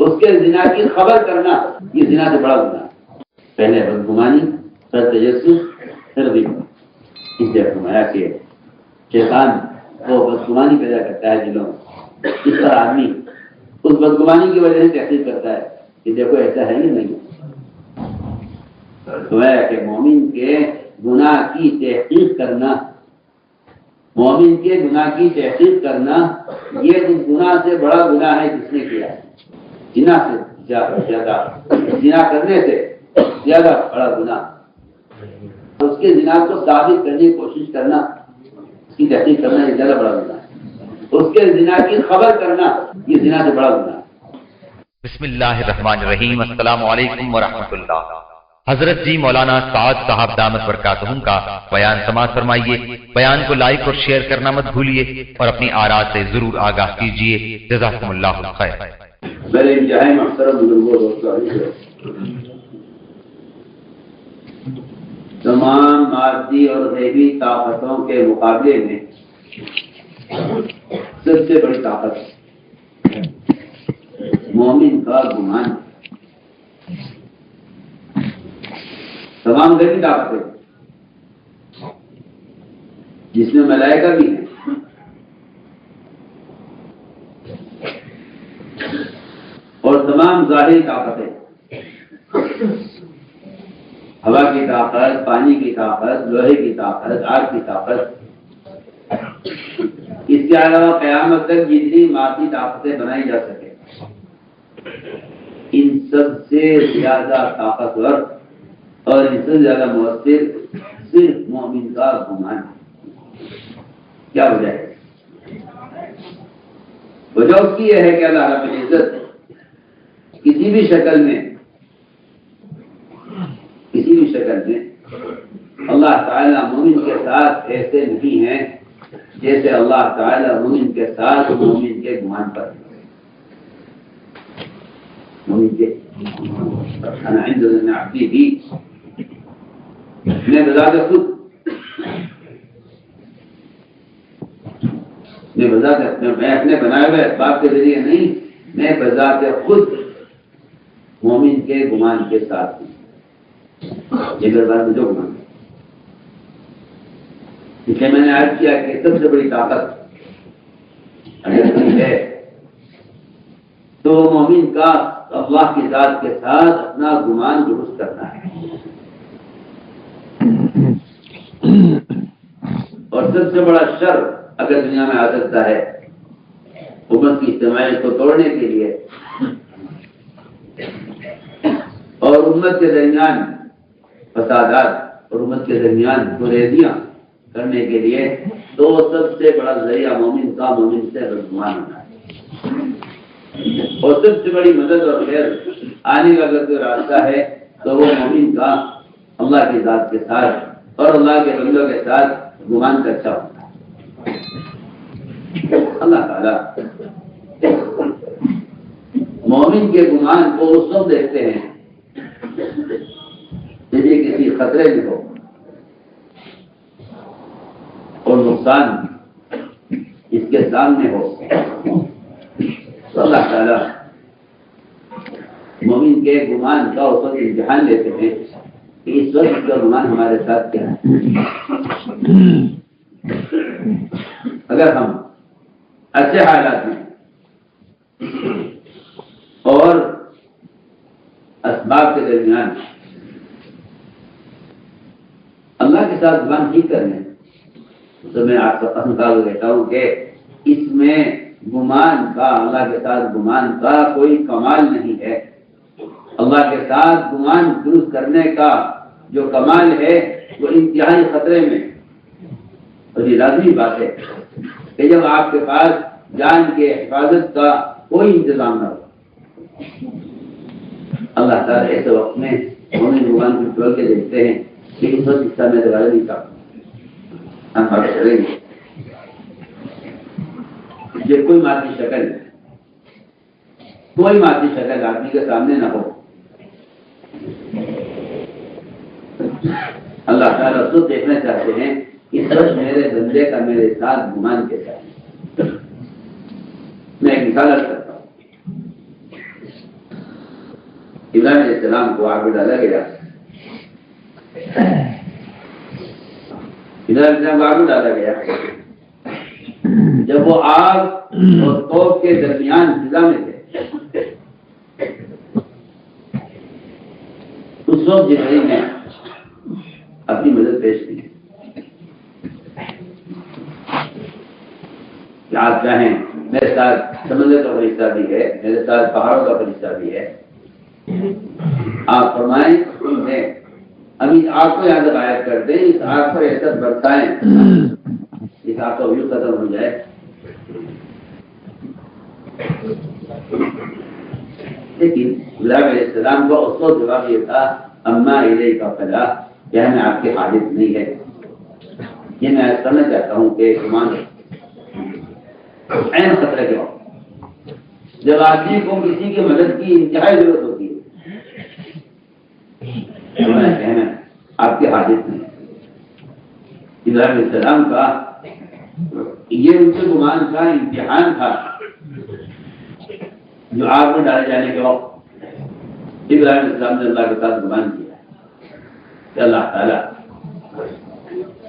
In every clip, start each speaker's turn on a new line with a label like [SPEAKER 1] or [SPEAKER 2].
[SPEAKER 1] اس کے زنا کی خبر کرنا یہ زنا سے بڑا گناہ. پہلے بدگمانی، پھر تجسس، پھر غیبت. اس لیے فرمایا کہ شیطان وہ بدگمانی پیدا کرتا ہے دلوں میں. اس طرح آدمی اس بدگمانی کی وجہ سے تحقیق کرتا ہے کہ دیکھو ایسا ہے ہی نہیں. فرمایا کہ مومن کے گناہ کی تحقیق کرنا، مومن کے گناہ کی تحقیق کرنا یہ جس گناہ سے بڑا گناہ ہے جس نے کیا ہے. زنا سے زیادہ، زنا کرنے سے زیادہ بڑا گناہ. اس کے زنا کو ثابت کرنے کی کوشش کرنا، اس کی تحقیق کرنا یہ زیادہ بڑا گناہ ہے. اس کے زنا کی خبر کرنا یہ زنا سے بڑا گناہ ہے.
[SPEAKER 2] بسم اللہ الرحمن الرحیم. السلام علیکم ورحمۃ اللہ. حضرت جی مولانا سعد صاحب دامت برکاتہم کا بیان سماعت فرمائیے. بیان کو لائک اور شیئر کرنا مت بھولیے اور اپنی آراء سے ضرور آگاہ کیجیے. جزاکم اللہ خیر.
[SPEAKER 1] میرے انتہائی محترم بزرگوں دوستوں، تمام مادی اور غیبی طاقتوں کے مقابلے میں سب سے بڑی طاقت مومن کا گمان. تمام غیبی طاقتیں جس میں ملائکہ بھی ہیں اور تمام ظاہری طاقتیں، ہوا کی طاقت، پانی کی طاقت، لوہے کی طاقت، آگ کی طاقت، اس کے علاوہ قیامت تک جتنی مادی طاقتیں بنائی جا سکے ان سب سے زیادہ طاقتور اور اس سے زیادہ مؤثر صرف مومن کا گمان ہے. کیا وجہ ہے؟ وجہ اس کی یہ ہے کہ اللہ رب العزت کسی بھی شکل میں اللہ تعالیٰ مومن کے ساتھ ایسے نہیں ہیں جیسے اللہ تعالیٰ مومن کے ساتھ مومن کے گمان پر مومن کے انا عند ظن عبدی بھی میں بذات خود میں اپنے بنائے ہوئے اسباب کے ذریعے نہیں، میں بذات خود مومن کے گمان کے ساتھ ہوں. یہ بات میں جو گمان اس لیے میں نے عرض کیا کہ سب سے بڑی طاقت اگر ہے تو مومن کا اللہ کی ذات کے ساتھ اپنا گمان درست کرنا ہے. اور سب سے بڑا شر اگر دنیا میں آ سکتا ہے امت کی اجتماعیت کو توڑنے کے لیے اور امت کے درمیان فسادات اور امت کے درمیان گریزیاں کرنے کے لیے، تو سب سے بڑا ذریعہ مومن کا مومن سے بدگمان ہونا ہے. اور سب سے بڑی مدد اور خیر آنے کا اگر کوئی راستہ ہے تو وہ مومن کا اللہ کی ذات کے ساتھ اور اللہ کے بندوں کے ساتھ گمان کا اچھا ہوتا ہے. اللہ تعالیٰ مومن کے گمان کو اس وقت دیکھتے ہیں جیسے کسی خطرے میں ہو اور نقصان اس کے سامنے ہو تو اللہ تعالیٰ مومن کے گمان کا اس وقت امتحان لیتے ہیں کہ اس وقت کا گمان ہمارے ساتھ کیا ہے. اگر ہم اچھے حالات میں اور اسباب کے درمیان اللہ کے ساتھ گمان ٹھیک کر لیں تو میں آپ کا مثال دیتا ہوں کہ اس میں گمان کا، اللہ کے ساتھ گمان کا کوئی کمال نہیں ہے. اللہ کے ساتھ گمان درست کرنے کا جو کمال ہے وہ انتہائی خطرے میں. اور یہ لازمی بات ہے کہ جب آپ کے پاس جان کے حفاظت کا کوئی انتظام نہ ہو، اللہ تعالیٰ ایسے وقت میں مومن گمان کو ٹول کے دیکھتے ہیں کہ اس وقت اس کا میں دوبارہ نہیں کروں، ہم بات کریں گے. یہ کوئی مادی شکل آدمی کے سامنے نہ ہو. اللہ تعالیٰ تو دیکھنا چاہتے ہیں اس وقت میرے بندے کا میرے ساتھ گمان کیسا ہے. میں ایک مثال کرتا ہوں. ابراہیم علیہ السلام کو آگ میں ڈالا گیا. ابراہیم علیہ السلام کو آگ میں ڈالا گیا. جب وہ آگ اور توپ کے درمیان فضا میں تھے، اس وقت جبرائیل نے اپنی مدد پیش کی کہ آپ چاہیں میرے ساتھ سمندر کا فرشتہ بھی ہے، میرے ساتھ پہاڑوں کا فرشتہ بھی ہے، آپ فرمائیں انہیں ابھی آگ کو یاد غائب کر دیں، اس آگ پر ایسا برسائیں اس آگ کا وجود ختم ہو جائے. لیکن ابراہیم علیہ السلام کو اس وقت جواب یہ تھا اما الیک فلا، کہ ہمیں آپ کی حاجت نہیں ہے. یہ میں عرض کرنا چاہتا ہوں کہ ایمان عین خطرے کے وقت جب آدمی کو کسی کی مدد کی انتہائی ضرورت ہوتی ہے، میں کہنا آپ کی حاجت نہیں. ابراہیم علیہ السلام کا یہ ان کے گمان کا امتحان تھا جو آگ میں ڈالے جانے کے وقت ابراہیم علیہ السلام نے اللہ کے ساتھ گمان کیا کہ اللہ تعالیٰ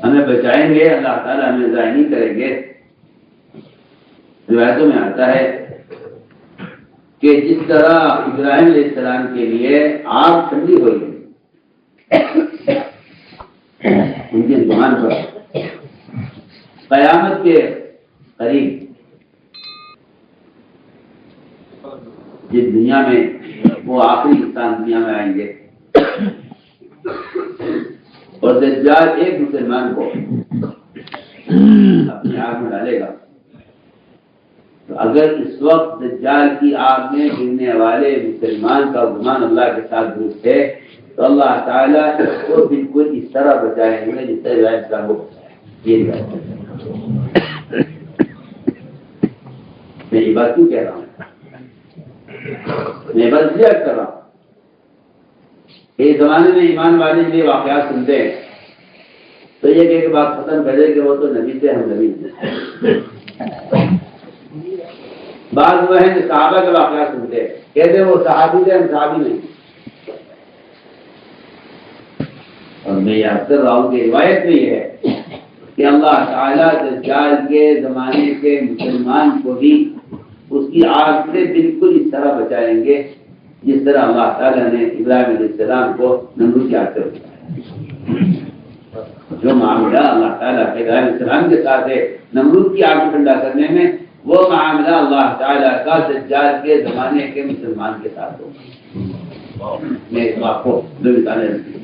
[SPEAKER 1] ہمیں بچائیں گے، اللہ تعالیٰ ہمیں ضائع نہیں کریں گے. روایتوں میں آتا ہے کہ جس طرح ابراہیم علیہ السلام کے لیے آگ ٹھنڈی ہوئی ان کے زبان پر، قیامت کے قریب جس دنیا میں وہ آخری انسان دنیا میں آئیں گے اور دجال ایک مسلمان کو اپنی آگ میں ڈالے گا، تو اگر اس وقت دجال کی آگ میں گرنے والے مسلمان کا گمان اللہ کے ساتھ درست ہے تو اللہ تعالیٰ اس کو بالکل اس طرح بچائیں گے جس طرح ابراہیم السلام کو یہ میں یہ بات کیوں کہہ رہا ہوں؟ میں بس یہ کر رہا ہوں کہ اس زمانے میں ایمان والے یہ واقعات سنتے ہیں تو یہ کہ بات ختم کرے کہ وہ تو نبی تھے، ہم نبی تھے. بعض وہ ہیں صحابہ کے واقعات سنتے ہیں، کہتے ہیں وہ صحابی تھے، ہم صحابی نہیں. اور میں یاد کر رہا ہوں کہ روایت میں یہ ہے کہ اللہ تعالیٰ دجال کے زمانے کے مسلمان کو بھی اس کی آگ سے بالکل اس طرح بچائیں گے جس طرح اللہ تعالیٰ نے ابراہیم علیہ السلام کو نمرود کی آگ سے بچایا. جو معاملہ اللہ تعالیٰ کے ابراہیم علیہ السلام کے ساتھ ہے نمرود کی آگ کو ٹھنڈا کرنے میں، وہ معاملہ اللہ تعالیٰ کا دجال کے زمانے کے مسلمان کے ساتھ ہوگا. میں اس بات کو دو مثالیں رکھتی ہوں.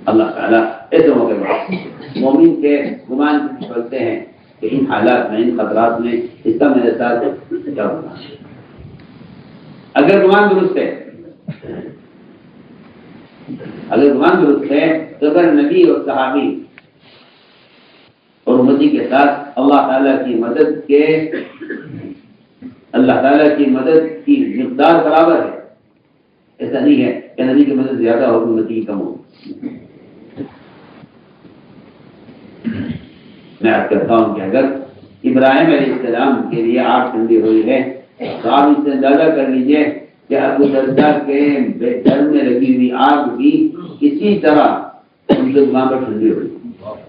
[SPEAKER 1] اللہ تعالیٰ ایسے موقع پر مومن کے گمان چلتے ہیں کہ ان حالات میں، ان خطرات میں اس کا میرے ساتھ کیا ہونا. اگر گمان درست ہے، اگر گمان درست ہے تو اگر نبی اور صحابی اور امتی کے ساتھ اللہ تعالیٰ کی مدد کے، اللہ تعالیٰ کی مدد کی مقدار برابر ہے. ایسا نہیں ہے کہ نبی کی مدد زیادہ ہو امتی کی کم ہو. میں آپ کہتا ہوں کہ اگر ابراہیم علیہ السلام کے لیے آگ ٹھنڈی ہوئی ہے تو آپ اس سے اندازہ کر لیجئے کہ ابو درداء کے گھر میں لگی ہوئی آگ بھی اسی طرح ان کے زبان پر ٹھنڈی ہوئی.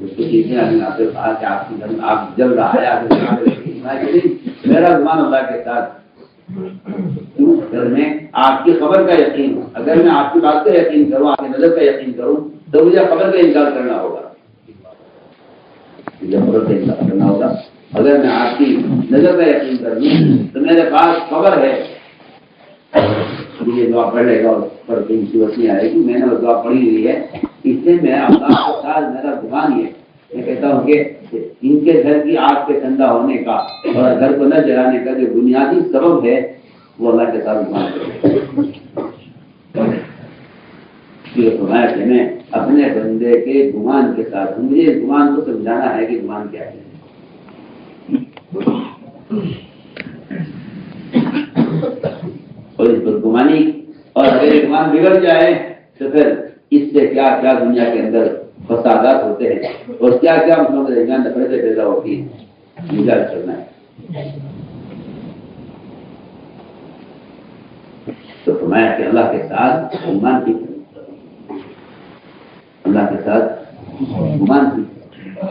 [SPEAKER 1] اس کو چیزیں آپ سے کہا کہ آپ کے گھر میں آگ جل رہا ہے، میرا زبان اللہ کے ساتھ کیوں گھر میں آپ کی خبر کا یقین ہو. اگر میں آپ کی بات کا یقین کروں، آپ کی نظر کا یقین کروں تو مجھے خبر کا انکار کرنا ہوگا. اگر میں آپ کی نظر کا یقین کر لوں تو میرے پاس خبر ہے، یہ دعا پڑھ لے گا اور پر کوئی مصیبت نہیں آئے گی. میں نے وہ دعا پڑھی ہوئی ہے، اس سے میں اللہ کے ساتھ میرا گمان یہ میں کہتا ہوں کہ ان کے گھر کی آگ کے ٹھنڈا ہونے کا اور گھر کو نہ جلانے کا جو بنیادی سبب ہے وہ اللہ کے ساتھ گمان فرمایا کہ میں اپنے بندے کے گمان کے ساتھ ہوں. مجھے گمان کو سمجھانا ہے کہ گمان کیا ہے. اور اس بدگمانی اور اگر گمان بگڑ جائے تو پھر اس سے کیا کیا دنیا کے اندر فسادات ہوتے ہیں اور کیا کیا مسلمانوں کے درمیان نفرتیں پیدا ہوتی ہیں. کرنا ہے. فرمایا کہ اللہ کے ساتھ گمان کی کرو، اللہ کے ساتھ گمان کی کرو،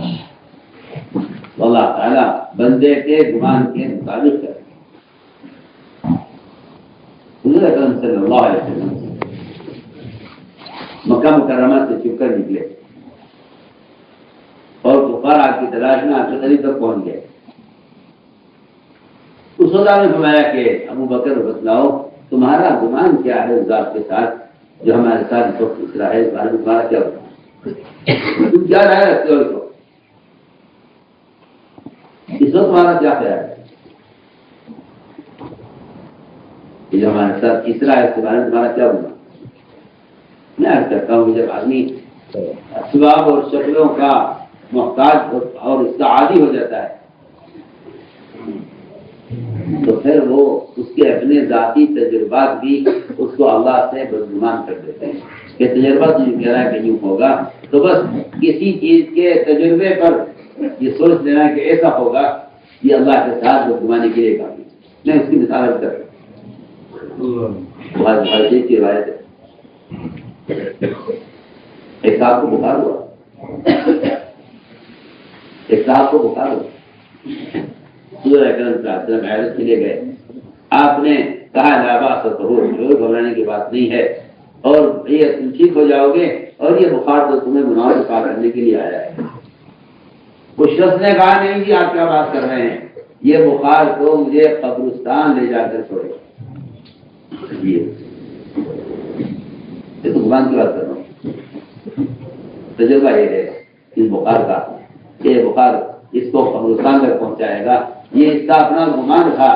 [SPEAKER 1] اللہ تعالیٰ بندے کے گمان کے مطابق کرے۔ حضور اکرم صلی اللہ علیہ وسلم مکہ مکرمہ سے چھپ کر نکلے اور کفار آپ کی تلاش میں آپ کے قریب تک پہنچ گئے۔ اس وقت نے فرمایا کہ ابو بکر بتلاؤ تمہارا گمان کیا ہے اس ذات کے ساتھ جو ہمارے ساتھ اس وقت اس رہا ہے، اس بارے میں تمہارا کیا ہوگا؟ تم کیا رائے رکھتے ہو اس وقت تمہارا کیا خیال ہے کہ جو ہمارے ساتھ اس رہا ہے اس کے بارے میں تمہارا کیا ہوگا؟ میں عرض کرتا ہوں کہ جب آدمی اسباب اور شکلوں کا محتاج اور اس کا عادی ہو جاتا ہے تو پھر وہ اس کے اپنے ذاتی تجربات بھی اس کو اللہ سے بدگمان کر دیتے ہیں کہ تجربہ تو یہ کہہ رہا ہے کہ یوں ہوگا، تو بس کسی چیز کے تجربے پر یہ سوچ لینا کہ ایسا ہوگا، یہ اللہ کے ساتھ بدگمانی کے لیے کافی۔ میں اس کی مثال کر بھارتی کی روایت ہے، ایک صاحب کو بخار ہوا، ایک صاحب کو بخار ہوا، حضور اکرم صلی اللہ علیہ وسلم عیادت کے لیے گئے، آپ نے کہا لا باس طہور، گھبرانے کی بات نہیں ہے اور یہ تم ٹھیک ہو جاؤ گے، اور یہ بخار تو تمہیں گناہوں سے پاک کرنے کے لیے آیا ہے۔ اس شخص نے کہا نہیں جی آپ کیا بات کر رہے ہیں، یہ بخار تو مجھے قبرستان لے جا کر چھوڑے، یہ تو گمان کی بات کر رہا ہوں۔ تجربہ یہ ہے اس بخار کا، یہ بخار اس کو قبرستان تک پہنچائے گا، یہ اس کا اپنا گمان تھا۔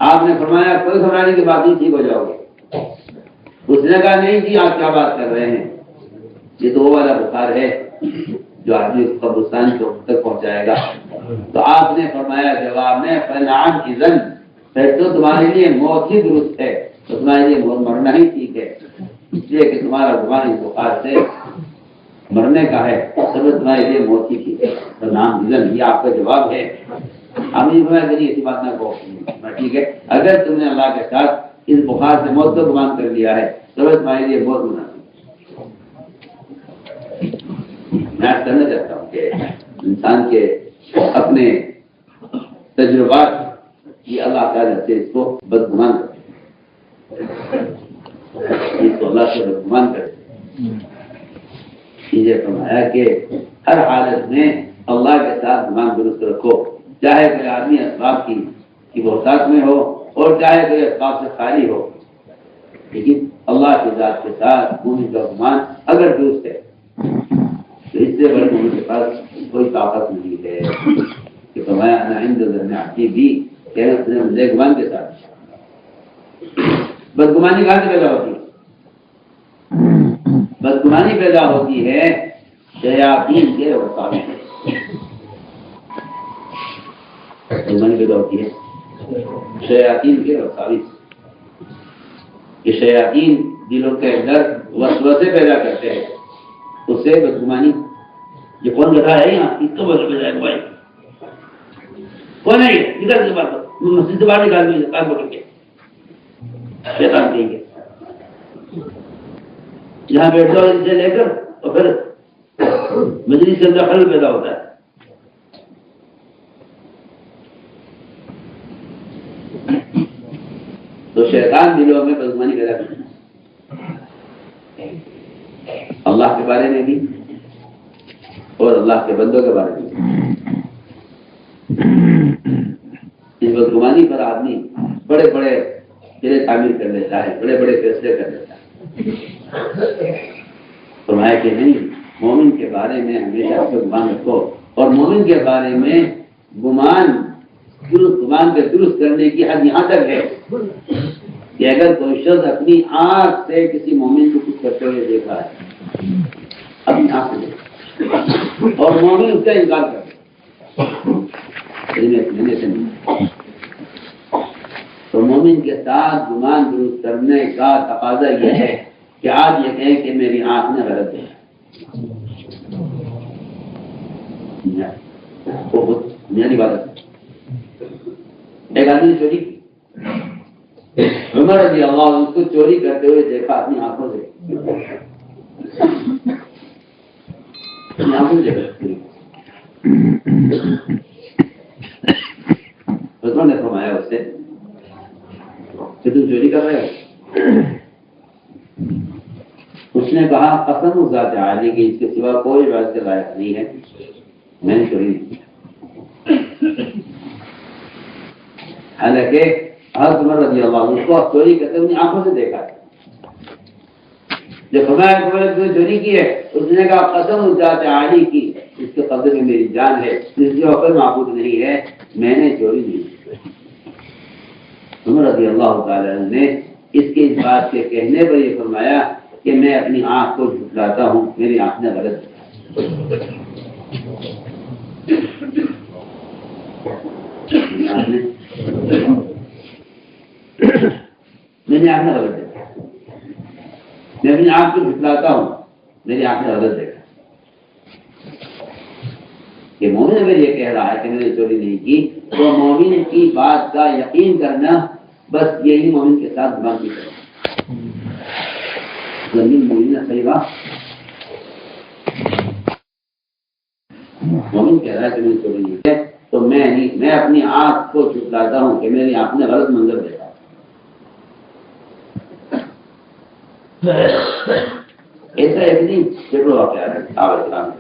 [SPEAKER 1] آپ نے فرمایا کوئی گھبرانے کی بات نہیں، ٹھیک ہو جاؤ گے۔ اس نے کہا نہیں جی آپ کیا بات کر رہے ہیں، یہ تو وہ والا بخار ہے جو آدمی قبرستان تک پہنچائے گا۔ تو آپ نے فرمایا جواب میں فنعم اذن، پھر تو تمہارے لیے موت ہی درست ہے، تو تمہارے لیے مرنا ہی ٹھیک ہے، اس لیے کہ تمہارا گمان اس بخار سے مرنے کا ہے، سب تمہارے لیے موت ہی ٹھیک ہے۔ فنعم اذن، یہ آپ کا جواب ہے۔ ہم نے فرمایا کہ ایسی بات نہ کہو، ٹھیک ہے اگر تم نے اللہ کے ساتھ اس بخار سے موت کا گمان کر لیا ہے تو تمہارے لیے بہت گناہ۔ میں کہنا چاہتا ہوں کہ انسان کے اپنے تجربات یہ اللہ تعالیٰ سے اس کو بدگمان کرتے ہیں، اس کو اللہ سے بدگمان کرتے ہیں۔ یہ فرمایا کہ ہر حالت میں اللہ کے ساتھ گمان درست رکھو، چاہے کوئی آدمی اسباب کی بہتات میں ہو اور چاہے کوئی اسباب سے خالی ہو، لیکن اللہ کی ذات کے ساتھ مومن کا گمان اگر درست ہے تو اس سے بڑے مومن کے پاس کوئی طاقت نہیں ہے کہ فرمایا انا عند ظن عبدی بھی، کہ اس نے مجھے گمان کے ساتھ۔ بدگمانی کہاں سے پیدا ہوتی ہے؟ بدگمانی پیدا ہوتی ہے شیاطین کے وساوس سے۔ بدگمانی پیدا ہوتی ہے شیاطین کے وساوس سے۔ یہ شیاطین دلوں کے اندر وسوسے پیدا کرتے ہیں، اس سے بدگمانی۔ یہ کون بتا ہے یہاں اس کو بجائے بھائی کون ہے یہ؟ ادھر سے بات مسجد سے باہر نکال دیجیے، کان پکڑ کے شیطان کہیں گے یہاں بیٹھتا ہو اسے لے کر، اور پھر مجلس کے اندر خلل پیدا ہوتا ہے۔ تو شیطان دلوں میں بدگمانی پیدا کرتا ہے، اللہ کے بارے میں بھی اور اللہ کے بندوں کے بارے میں بھی۔ اس بدگمانی پر آدمی بڑے بڑے قلعے تعمیر کر لیتا ہے، بڑے بڑے فیصلے کر لیتا ہے۔ فرمایا کہ نہیں، مومن کے بارے میں ہمیشہ اس کو گمان رکھو، اور مومن کے بارے میں گمان کے درست کرنے کی حد یہاں تک ہے کہ اگر کوئی شخص اپنی آنکھ سے کسی مومن کو کچھ کرتے ہوئے دیکھا ہے، اپنی آنکھ سے دیکھا اور مومن اس کا انکار کرتا ہے، تو مومن کے ساتھ گمان درست کرنے کا تقاضا یہ ہے کہ آج یہ کہیں کہ میری آنکھ نے غلط دیکھا۔ بہت بنیادی بات ہے۔ ایک آدمی چوری کی، عمر رضی اللہ عنہ اس کو چوری کرتے ہوئے دیکھا اپنی آنکھوں سے، اپنی آنکھوں سے دیکھا۔ حضور نے فرمایا اس سے کہ تم چوری کر رہے ہو؟ اس نے کہا قسم ذات عالی کی، اس کے سوا کوئی عبادت کے لائق نہیں ہے، میں نے چوری نہیں کی۔ حالانکہ حضرت عمر رضی اللہ عنہ اس کو چوری کرتے اپنی آنکھوں سے دیکھا۔ جب فرمایا کہ میں نے چوری کی ہے، اس نے کہا قسم ذات عالی کی، اس کے قبضے میں میری جان ہے، جس کے اوپر معبود نہیں ہے، میں نے چوری نہیں کی۔ عمر رضی اللہ تعالی عنہ نے اس کے اس بات کے کہنے پر یہ فرمایا کہ میں اپنی آنکھ کو جھٹلاتا ہوں، میری آنکھ نے غلط دیکھا۔ میں نے آنکھ نے غلط دیکھا، میں اپنی آنکھ کو جھٹلاتا ہوں، میری آنکھ نے غلط دیکھا۔ کہ مومن اگر یہ کہہ رہا ہے کہ میں نے چوری نہیں کی، تو مومن کی بات کا یقین کرنا بس یہی مومن کے ساتھ زبان کی طرح زمین مومن صحیح بات۔ مومن کہہ رہا ہے کہ میں نے چوری نہیں کی تو میں اپنی آنکھ کو جھٹلاتا ہوں کہ میری آنکھ نے غلط منظر دیکھا۔ ایسا ایک نہیں سینکڑوں واقعات ہے صحابہ کرام میں۔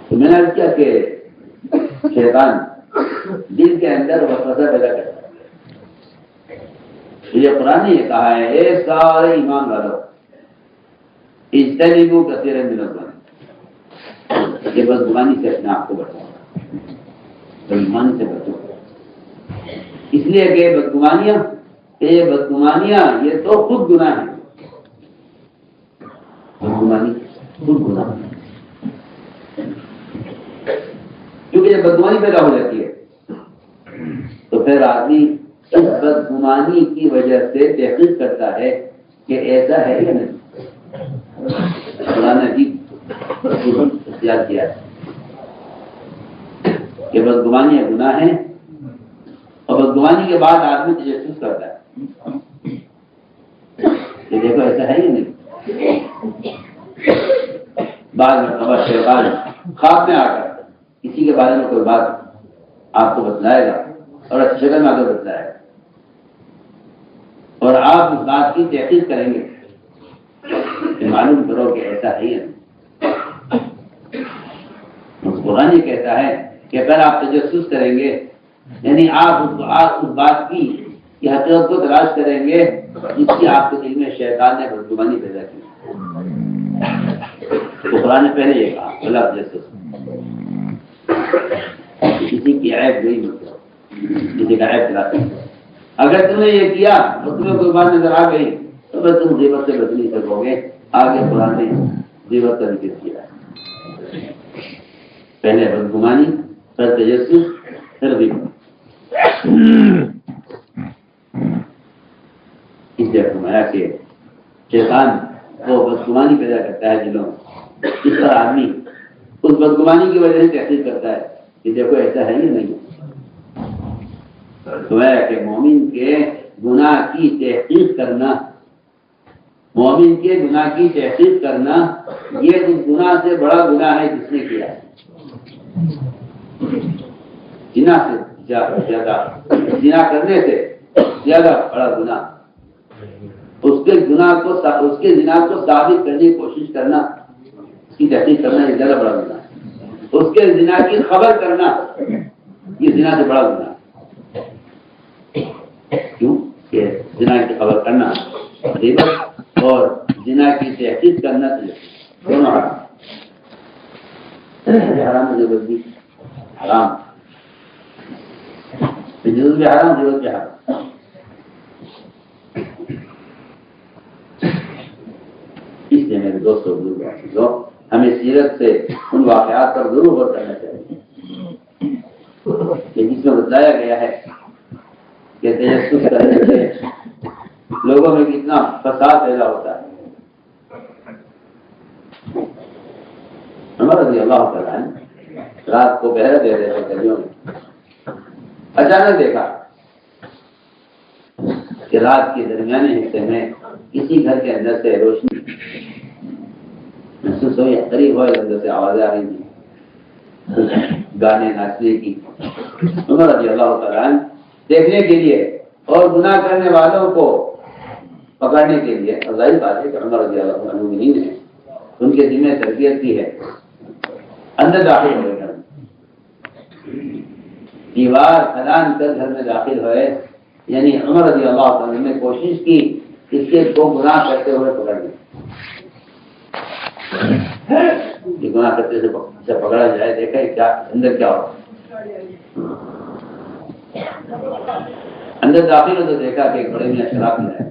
[SPEAKER 1] تو میں نے عرض کیا کہ شیطان دل کے اندر وسوسہ پیدا کرتا ہے۔ یہ قرآن نے یہ کہا ہے اے سارے ایمان والو اجتنبوا کثیرا من الظن، یہ بدگمانی سے اپنے آپ کو بچاؤ، بدگمانی سے بچو۔ اس لیے کہ بدگمانیاں یہ تو خود گناہ ہے، بدگمانی خود گناہ ہے، کیونکہ جب بدگمانی پیدا ہو جاتی ہے تو پھر آدمی اس بدگمانی کی وجہ سے تحقیق کرتا ہے کہ ایسا ہے یا نہیں۔ قرآن نے عجیب اختیار کیا ہے کہ بدگمانی گناہ ہے، اور بدگمانی کے بعد آدمی تجسس کرتا ہے کہ دیکھو ایسا ہے یا نہیں۔ بعد میں خبر شیطان خواب میں آ کر کسی کے بارے میں کوئی بات آپ کو بتلائے گا اور اچھی شکل میں آ کر بتلائے گا، اور آپ اس بات کی تحقیق کریں گے کہ معلوم کرو کہ ایسا ہے یا نہیں۔ قرآن یہ کہتا ہے کہ اگر آپ تجسس کریں گے، یعنی آپ اس بات کی حقیقت کو تلاش کریں گے جس کی آپ کے دل میں شیطان نے بدگمانی پیدا کی۔ تو قرآن نے پہلے یہ کہا بلا تجسس، کسی کی عیب نہیں مت کرو، کسی کا عیب چلاتے ہیں۔ اگر تم نے یہ کیا اور تمہیں کوئی بات نظر آ گئی تو بس تم غیبت سے بچ نہیں سکو گے۔ آگے قرآن نے غیبت کا ذکر کیا ہے، پہلے بدگمانی، پھر تجسس، پھر غیبت۔ اس لیے فرمایا کہ شیطان وہ بدگمانی پیدا کرتا ہے دلوں میں، اس پر آدمی اس بدگمانی کی وجہ سے تحقیق کرتا ہے کہ دیکھو ایسا ہے یا نہیں۔ تو ہے کہ مومن کے گناہ کی تحقیق کرنا، مومن کے گناہ کی تحقیق کرنا یہ اس گناہ سے بڑا گناہ ہے جس نے کیا ہے۔ زنا سے زیادہ، زنا کرنے سے زیادہ بڑا گناہ اس کے زنا کو ثابت کرنے کی کوشش کرنا، اس کی تحقیق کرنا یہ زیادہ بڑا گناہ ہے۔ اس کے زنا کی خبر کرنا یہ زنا سے بڑا گناہ ہے۔ کیوں کہ زنا کی خبر کرنا غیبت اور زنا کی تحقیق کرنا دونوں حرام، حرام غیبت بھی حرام، ضرور بھی حرام، ضرورت بھی حرام۔ اس لیے میرے دوستوں ہمیں سیرت سے ان واقعات پر ضرور غور کرنا چاہیے کہ جس میں بتایا گیا ہے کہ تجسس کرنے سے لوگوں میں کتنا فساد پیدا ہوتا ہے۔ عمر رضی اللہ تعالیٰ عنہ رات کو پہرا دے رہے تھے گلیوں میں، اچانک دیکھا کہ رات کے درمیانے حصے میں کسی گھر کے اندر سے روشنی محسوس ہوئی، قریب ہوئے، اندر سے آوازیں آ رہی تھیں گانے ناچنے کی۔ عمر رضی اللہ تعالیٰ عنہ دیکھنے کے لیے اور گناہ کرنے والوں کو پکڑنے کے لیے، اور ظاہر بات ہے کہ عمر رضی اللہ عنہ مومنین ہیں، ان کے ذمہ تربیت کی ہے، اندر داخل ہوئے گھر میں، دیوار پھلان کر گھر میں داخل ہوئے، یعنی عمر رضی اللہ تعالیٰ نے کوشش کی اس کے کو گناہ کرتے ہوئے پکڑنے، کہ گناہ کرتے سے پکڑا جائے، دیکھے کیا اندر کیا ہو۔ اندر داخل ہو تو دیکھا کہ ایک بڑے میاں شراب پی رہا ہے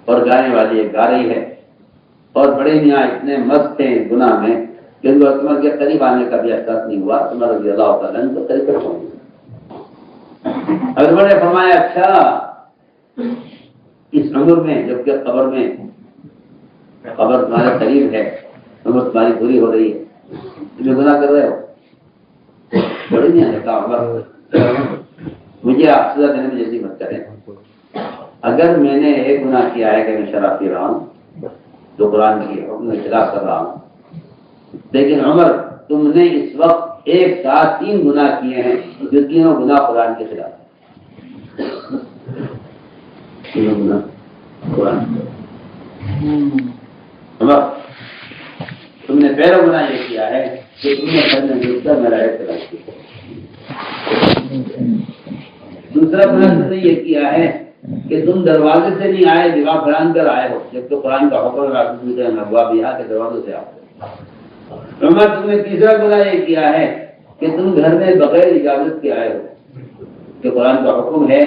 [SPEAKER 1] اور گانے والی ایک گا رہی ہے، اور بڑے میاں اتنے مست تھے گناہ میں کہ ان کو عمر کے قریب آنے کا بھی احساس نہیں ہوا۔ عمر رضی اللہ تعالیٰ عنہ کو قریب پر پہنچ گئے۔ عمر نے فرمایا اچھا اس عمر میں، جبکہ قبر تمہارے قریب ہے، عمر تمہاری پوری ہو رہی ہے، تمہیں گناہ کر رہے ہو؟ بڑے میاں نے کہا عمر مجھے آپ سزا دینے میں جلدی مت کریں، اگر میں نے ایک گناہ کیا ہے کہ میں شراب پی رہا ہوں تو قرآن کی حکم کے خلاف کر رہا ہوں، لیکن عمر تم نے اس وقت ایک ساتھ 3 گناہ کیے ہیں جو تینوں گناہ قرآن کے خلاف ہیں، تینوں گناہ قرآن عمر تم نے پہلا گناہ یہ کیا ہے کہ تم نے گھر میں گھس کر میرا اعتراض کیا، دوسرا گناہ تم نے یہ کیا ہے کہ تم دروازے سے نہیں آئے، دیوار پھلان کر آئے ہو، جب تو قرآن کا حکم ابواب یہاں کے دروازوں سے آؤ۔ عمر تم نے تیسرا گناہ یہ کیا ہے کہ تم گھر میں بغیر اجازت کے آئے ہو، کہ قرآن کا حکم ہے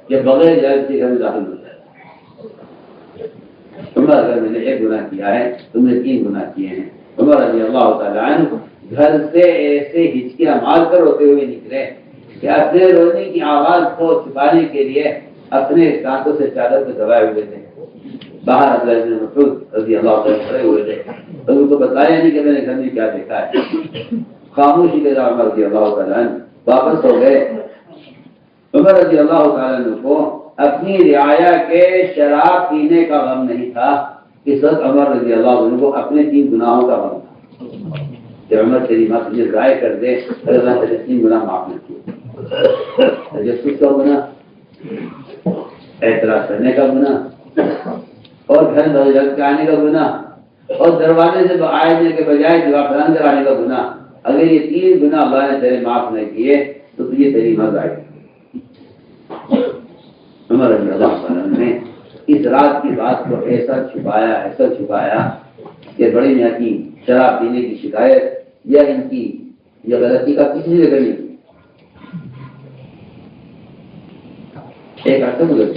[SPEAKER 1] کہ بغیر اجازت کے گھر میں داخل ہو جائے۔ عمر اگر میں نے ایک گناہ کیا ہے تم نے 3 گناہ کیے ہیں۔ عمر رضی اللہ تعالیٰ عنہ گھر سے ایسے ہچکیاں مار کر ہوتے ہوئے نکلے کہ اپنے رونے کی آواز کو چھپانے کے لیے اپنے کانٹوں سے چادر کو دبائے ہوئے تھے۔ باہر عبداللہ بن مسعود رضی اللہ تعالیٰ کھڑے ہوئے تھے، اور ان کو بتایا نہیں کہ میں نے گھر میں کیا دیکھا ہے۔ خاموشی کے ساتھ عمر رضی اللہ تعالیٰ عنہ واپس ہو گئے۔ عمر رضی اللہ تعالیٰ عنہ کو اپنی رعایا کے شراب پینے کا غم نہیں تھا، اس وقت عمر رضی اللہ عنہ کو اپنے 3 گناہوں کا غم تھا کہ عمر تیری ماں تجھے ضائع کر دے اور اللہ تیرے 3 گناہ معاف نہ کیے، تجسس کا گناہ، اعتراض کرنے کا گناہ، اور گھر بغیر کے آنے کا گناہ، اور دروازے سے آنے کے بجائے دیوار پھلان کر آنے کا گناہ۔ اگر یہ 3 گناہ اللہ نے تیرے معاف نہ کیے تو تجھے تیری ماں ضائع۔ عمر رضی اللہ عنہ نے اس رات کی بات کو ایسا چھپایا کہ بڑے میاں کی شراب پینے کی شکایت یا ان کی یہ غلطی کا کسی جگہ نہیں۔ ایک عرصہ گزر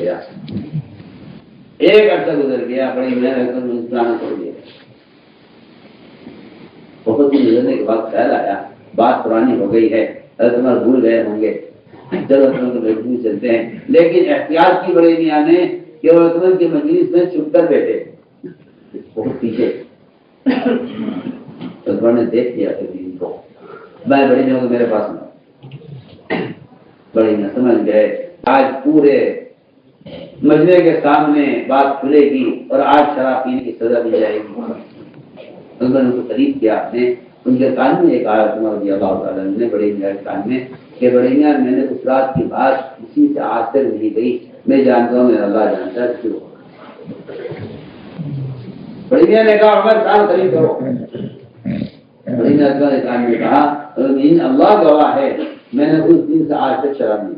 [SPEAKER 1] گیا، بڑی محنت چھوڑ دیا۔ بہت ہی گزرنے کے بعد خیال آیا بات پرانی ہو گئی ہے، حضرت عمر بھول گئے ہوں گے، ضرورت تو محفوظ چلتے ہیں، لیکن احتیاط کی بڑے میاں نے کہ حضرت عمر کی مجلس میں چھپ کر بیٹھے بہت پیچھے۔ حضرت عمر نے دیکھ لیا ان کو، میں بڑے میاں کو میرے پاس میں، بڑے میاں سمجھ گئے آج پورے مجمع کے سامنے بات کھلے گی اور آج شراب پینے کی سزا دی جائے گی۔ انہوں نے ان کو قریب کیا، اپنے ان کے کان میں ایک آیت عمر رضی اللہ تعالیٰ عنہ نے بڑے میاں کے کان میں کہ بڑے میاں میں نے اس رات کی بات کسی سے آج تک نہیں گئی، میں جانتا ہوں میرا اللہ جانتا ہے کیوں۔ بڑے میاں نے کہا عمر کان قریب کرو۔ بڑے میاں نے کان میں کہا اللہ گواہ ہے میں نے اس دن سے آج تک شراب نہیں۔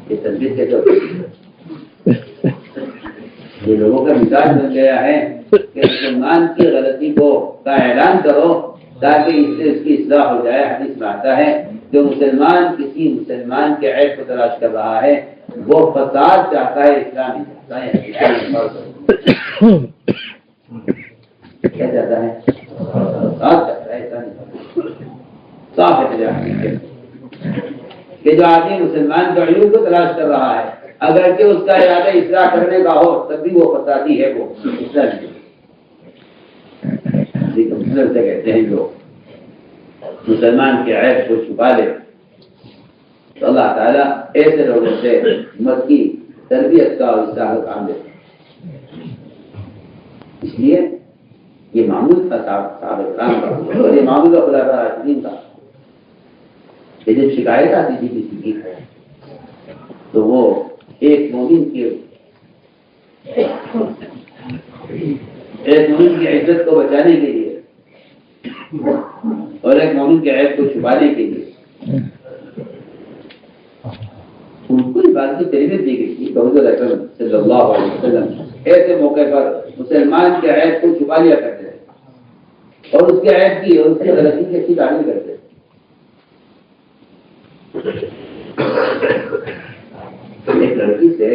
[SPEAKER 1] یہ تربیت کیسے ہوتی ہے؟ یہ لوگوں کا مزاج بن گیا ہے کہ مسلمان کی غلطی کو کا اعلان کرو تاکہ اس سے اس کی اصلاح ہو جائے۔ حدیث میں آتا ہے جو مسلمان کسی مسلمان کے عیب کو تلاش کر رہا ہے وہ فساد چاہتا ہے، اسلام نہیں چاہتا ہے۔ کیا چاہتا ہے؟ فساد چاہتا ہے، اسلام نہیں چاہتا۔ صاف ہے کہ جو آدمی مسلمان کے عیوب کو تلاش کر رہا ہے اگرچہ اس کا ارادہ اصلاح کرنے کا ہو تب بھی وہ فسادی ہے، وہ اصلاح نہیں۔ مسلم سے کہتے ہیں جو مسلمان کے عیب کو چھپا لے تو اللہ تعالیٰ ایسے لوگوں سے امت کی تربیت کا اور اصلاح کا کام دیتے ہیں۔ اس لیے یہ معمول تھا صحابہ کرام کا، اور یہ معمول کا خلفاء راشدین کا، کہ جب شکایت آتی تھی کسی کی تو وہ ایک مومن کی عزت کو بچانے کے لیے اور ایک مومن کے عیب کو چھپانے کے لیے ان کو اس بات کی تربیت دی گئی تھی کہ حضور اکرم صلی اللہ علیہ وسلم ایسے موقع پر مسلمان کے عیب کو چھپا لیا کرتے تھے اور اس کے عیب کی اور اس کی غلطی کی اچھی تعریف کرتے تھے۔ ایک لڑکی سے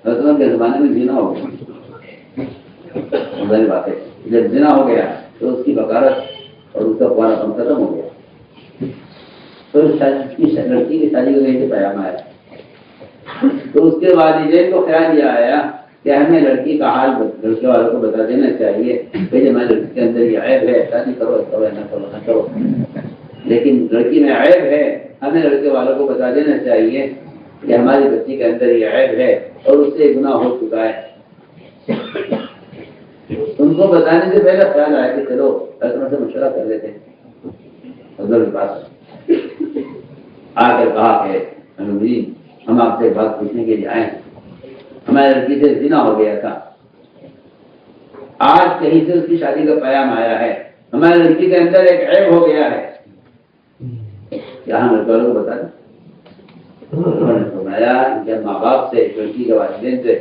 [SPEAKER 1] رسول کے زمانے میں زنا ہو گیا، بات ہے جب زنا ہو گیا تو اس کی بکارت اور اس کا پورا کم ختم ہو گیا، تو لڑکی کی شادی کو سے پیغام آیا تو اس کے والدین کو خیال یہ آیا کہ ہمیں لڑکی کا حال لڑکے والوں کو بتا دینا چاہیے کہ ہماری لڑکی کے اندر یہ عیب ہے، شادی کرو نہ کرو نہ کرو، لیکن لڑکی میں عیب ہے، ہمیں لڑکے والوں کو بتا دینا چاہیے کہ ہماری بچی کے اندر یہ عیب ہے اور اس سے گناہ ہو چکا ہے۔ ان کو بتانے سے پہلے خیال آیا کہ چلو حضرت سے مشورہ کر لیتے ہیں۔ حضرت کے پاس آ کر کہا کہ ہم آپ سے بات پوچھنے کے لیے آئے ہیں، ہماری لڑکی سے زنا ہو گیا تھا، آج کہیں سے اس کی شادی کا پیغام آیا ہے، ہماری لڑکی کے اندر ایک عیب ہو گیا ہے، کیا ہم لڑکے والوں کو بتا دیں؟ انہوں نے فرمایا جب ماں باپ سے لڑکی کے والدین سے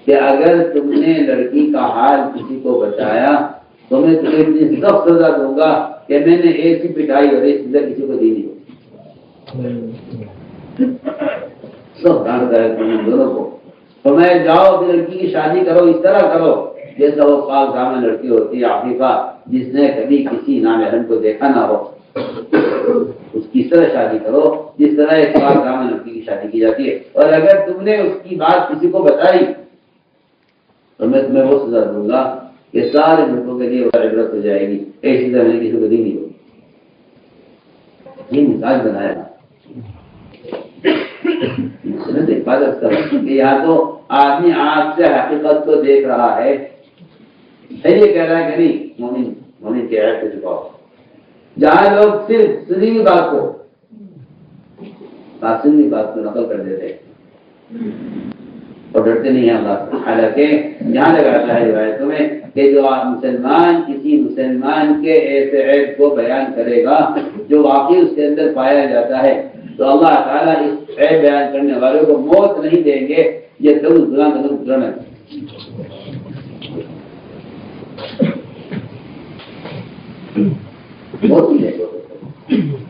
[SPEAKER 1] کہ اگر تم نے لڑکی کا حال کسی کو بتایا تو میں تمہیں اتنی سخت سزا دوں گا کہ میں نے ایسی پٹائی اور ایک سزا کسی کو دی نہیں سب ڈانٹ ہے تم دونوں کو۔ تو میں جاؤ کہ لڑکی کی شادی کرو، اس طرح کرو جیسا وہ پاک دامن لڑکی ہوتی ہے عفیفہ، جس نے کبھی کسی نامحرم کو دیکھا نہ ہو، اس کی طرح شادی کرو جس طرح ایک پاک دامن لڑکی کی شادی کی جاتی ہے، اور اگر تم نے اس کی بات کسی کو بتائی تو میں تمہیں وہ سزا دوں گا کہ سارے ملکوں کے لیے عبرت ہو جائے گی، ایسی سزا میں نے کسی کو دی نہیں ہوگی۔ یہ مثال بنایا حفاظت کر کہ یہاں تو آدمی آنکھ سے حقیقت کو دیکھ رہا ہے، یہ کہہ رہا ہے کہ نہیں مومن کے عیب کو چھپاؤ، جہاں لوگ صرف سنی ہوئی بات کو نقل کر دیتے اور ڈرتے نہیں ہیں اللہ سے، حالانکہ یہاں لگا رہا ہے روایتوں میں کہ جو مسلمان کسی مسلمان کے ایسے عیب کو بیان کرے گا جو واقعی اس کے اندر پایا جاتا ہے تو اللہ تعالیٰ اس عیب بیان کرنے والوں کو موت نہیں دیں گے، یہ تب گناہ قدم گزرنا ہے۔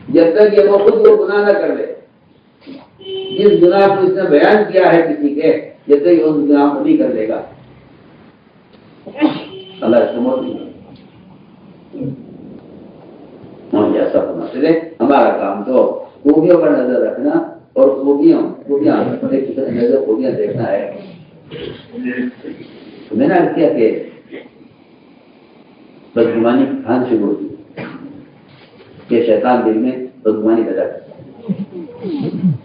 [SPEAKER 1] جب تک یہ وہ خود کو گناہ نہ کر لے، جس گناہ کو اس نے بیان کیا ہے کسی کے، جب تک اس گناہ کو نہیں کر لے گا اللہ اس کو موت نہیں دے گا۔ ایسا ہونا چاہیے ہمارا کام تو خوبیوں پر نظر رکھنا اور خوبیاں دیکھنا ہے۔ تو میں نے عرض کیا کہ بدگمانی کھان شروع ہوتی کہ شیطان دل میں بدگمانی پیدا کرتا ہے،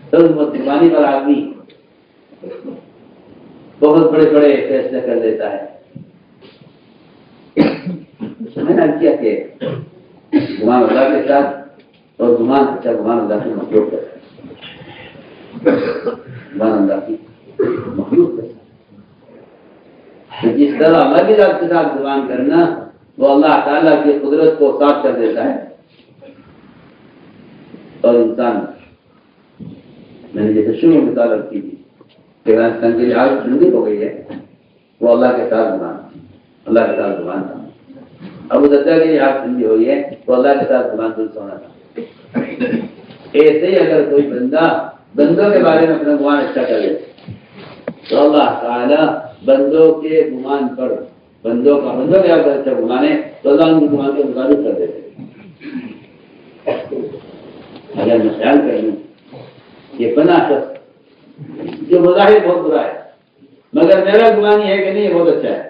[SPEAKER 1] تو اس بدگمانی پر آدمی بہت بڑے بڑے فیصلے کر دیتا ہے۔ میں نے عرض کیا کہ گمان اللہ کے ساتھ اور گمان اللہ کی مخلوق کے ساتھ، گمان اللہ کی مخلوق کے ساتھ، جس طرح اللہ کی ذات کے ساتھ گمان کرنا وہ اللہ تعالیٰ کی قدرت کو صاف کر دیتا ہے، اور انسان میں نے جیسے شروع میں مثال رکھی تھی کہ انسان کی آگ ٹھنڈی ہو گئی ہے، وہ اللہ کے ساتھ گمان، اللہ کے ساتھ گمان تھا۔ ابو دردا کی آگ ٹھنڈی ہوئی ہے، وہ اللہ کے ساتھ گمان درست ہونا تھا۔ ایسے ہی اگر کوئی بندوں کے بارے میں اپنا گمان اچھا کر لے تو اللہ تعالیٰ بندوں کے گمان پر بندوں کے اچھا گمان ہے تو اللہ ان کے گمان کے مطابق کر دیتے۔ اگر میں خیال کر لوں یہ بنا شخص جو مظاہر بہت برا ہے مگر میرا گمان یہ ہے کہ نہیں یہ بہت اچھا ہے،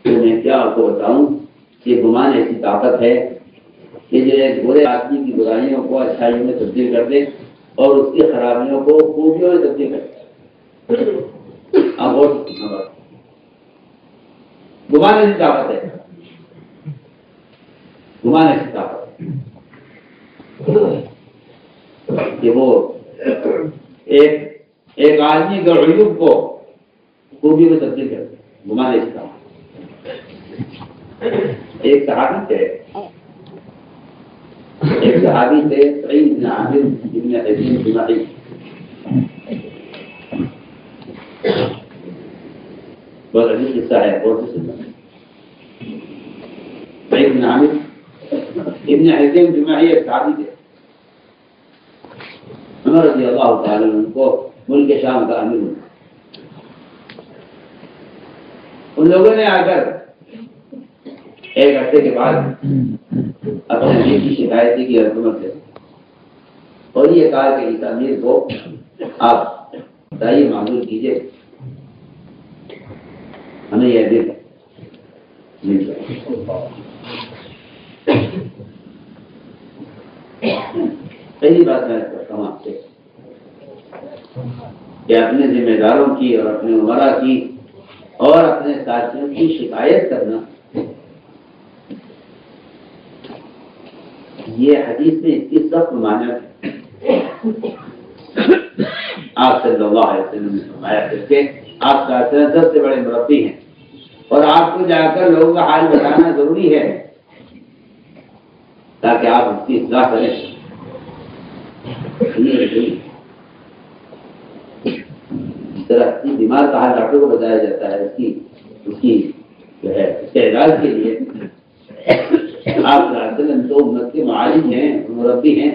[SPEAKER 1] تو میں کیا آپ کو بتاؤں کہ گمان ایسی طاقت ہے کہ کہ جو ایک برے آدمی کی برائیوں کو اچھائیوں میں تبدیل کر دے اور اس کی خرابیوں کو خوبیوں میں تبدیل کر دے. اب اور گمان ایسی طاقت ہے، گمان ایسی طاقت کہ وہ ایک آدمی کے عیوب کو خوبی میں تبدیل کر دے. گمان ایسی طاقت. ایک صحابی تھے سعید بن عامر بن حزیم جمعی. بہت عجیب قصہ ہے، بہت سی سننا. سعید بن عامر ابن حزیم جمعی ایک صحابی تھے. عمر رضی اللہ تعالی عنہ کو ملک شام کا امیر ہونا. ان لوگوں نے آ کر ایک ہفتے کے بعد اپنے امیر کی شکایت کی حکومت سے، اور یہ کہا کہ اس امیر کو آپ دائی معمول کیجیے، ہمیں یہ دل مل جائے. پہلی بات میں کرتا ہوں آپ سے کہ اپنے ذمہ داروں کی اور اپنے عمرا کی اور اپنے ساتھیوں کی شکایت کرنا، یہ حدیث میں اس کی سخت ممانعت ہے. آپ صلی اللہ علیہ وسلم نے فرمایا کہ آپ کا سب سے بڑے مربی ہیں اور آپ کو جا کر لوگوں کا حال بتانا ضروری ہے تاکہ آپ اس کی اصلاح کریں. اس طرح کی بیمار کا حال ڈاکٹر کو بتایا جاتا ہے اس کی جو ہے اس کے علاج کے لیے. آپ تو امت کے معالج ہیں، مربی ہیں،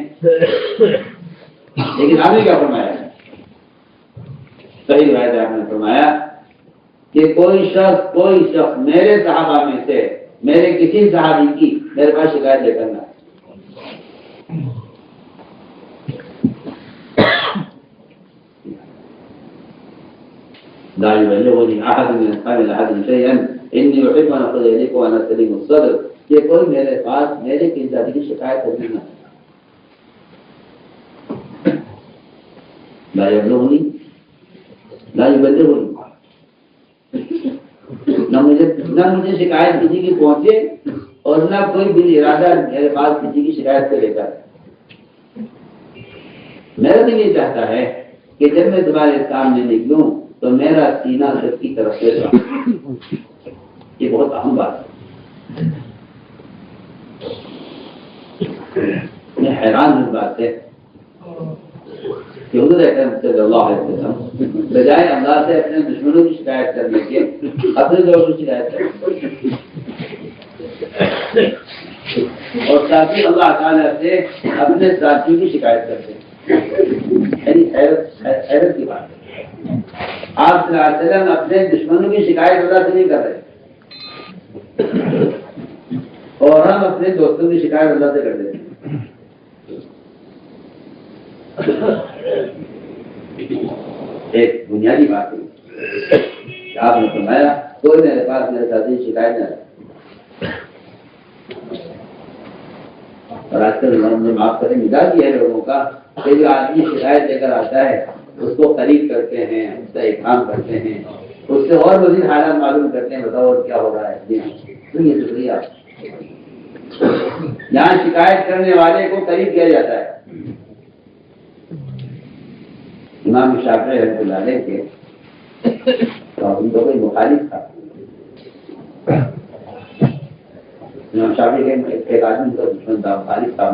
[SPEAKER 1] لیکن آپ نے کیا فرمایا؟ صحیح روایت آپ نے فرمایا کہ کوئی شخص میرے صحابہ میں سے میرے کسی صحابی کی میرے پاس شکایت لے کرنا. لا يبلغني احد من اصحاب الاحد شيئا اني احب ان اقول اليك وانا سليم الصدر. کہ کوئی میرے پاس میرے کی ذاتی کی شکایت کرنے نہ. لا يبلغني نہ مجھے شکایت کسی کی پہنچے اور نہ کوئی بال ارادہ میرے پاس کسی کی شکایت کو لے کر. میرا دل یہ چاہتا ہے کہ جب میں تمہارے سامنے نکلوں تو میرا سینہ سب کی طرف سے رہا. یہ بہت اہم بات ہے. میں حیران ہوں بات ہے کہ حضور اکرم صلی اللہ علیہ وسلم بجائے اللہ سے اپنے دشمنوں کی شکایت کرنے کے اپنے دوست کی شکایت کرتے اور ساتھی اللہ تعالیٰ سے اپنے ساتھیوں کی شکایت کرتے ہیں. یعنی حیرت کی بات ہے. آپ صلی اللہ علیہ وسلم اپنے دشمنوں کی شکایت اللہ سے نہیں کر رہے اور ہم اپنے دوستوں کی شکایت اللہ سے کر دیتے ہیں. ایک بنیادی بات ہے آپ نے فرمایا کوئی میرے پاس میرے ساتھی شکایت نہ رہے. اور آج کل نے معاف کریں مزاج یہ ہے لوگوں کا کہ جو آدمی شکایت لے کر آتا ہے اس کو قریب کرتے ہیں، اس کا اکرام کرتے ہیں، اس سے اور مزید حالات معلوم کرتے ہیں. بتاؤ اور کیا ہو رہا ہے. سنیے شکریہ. یہاں شکایت کرنے والے کو قریب کیا جاتا ہے. امام شافعی رحمۃ اللہ علیہ کے تو ان کو کوئی مخالف تھا. امام شافعی کے ایک آدمی کا دشمن تھا، مخالف تھا.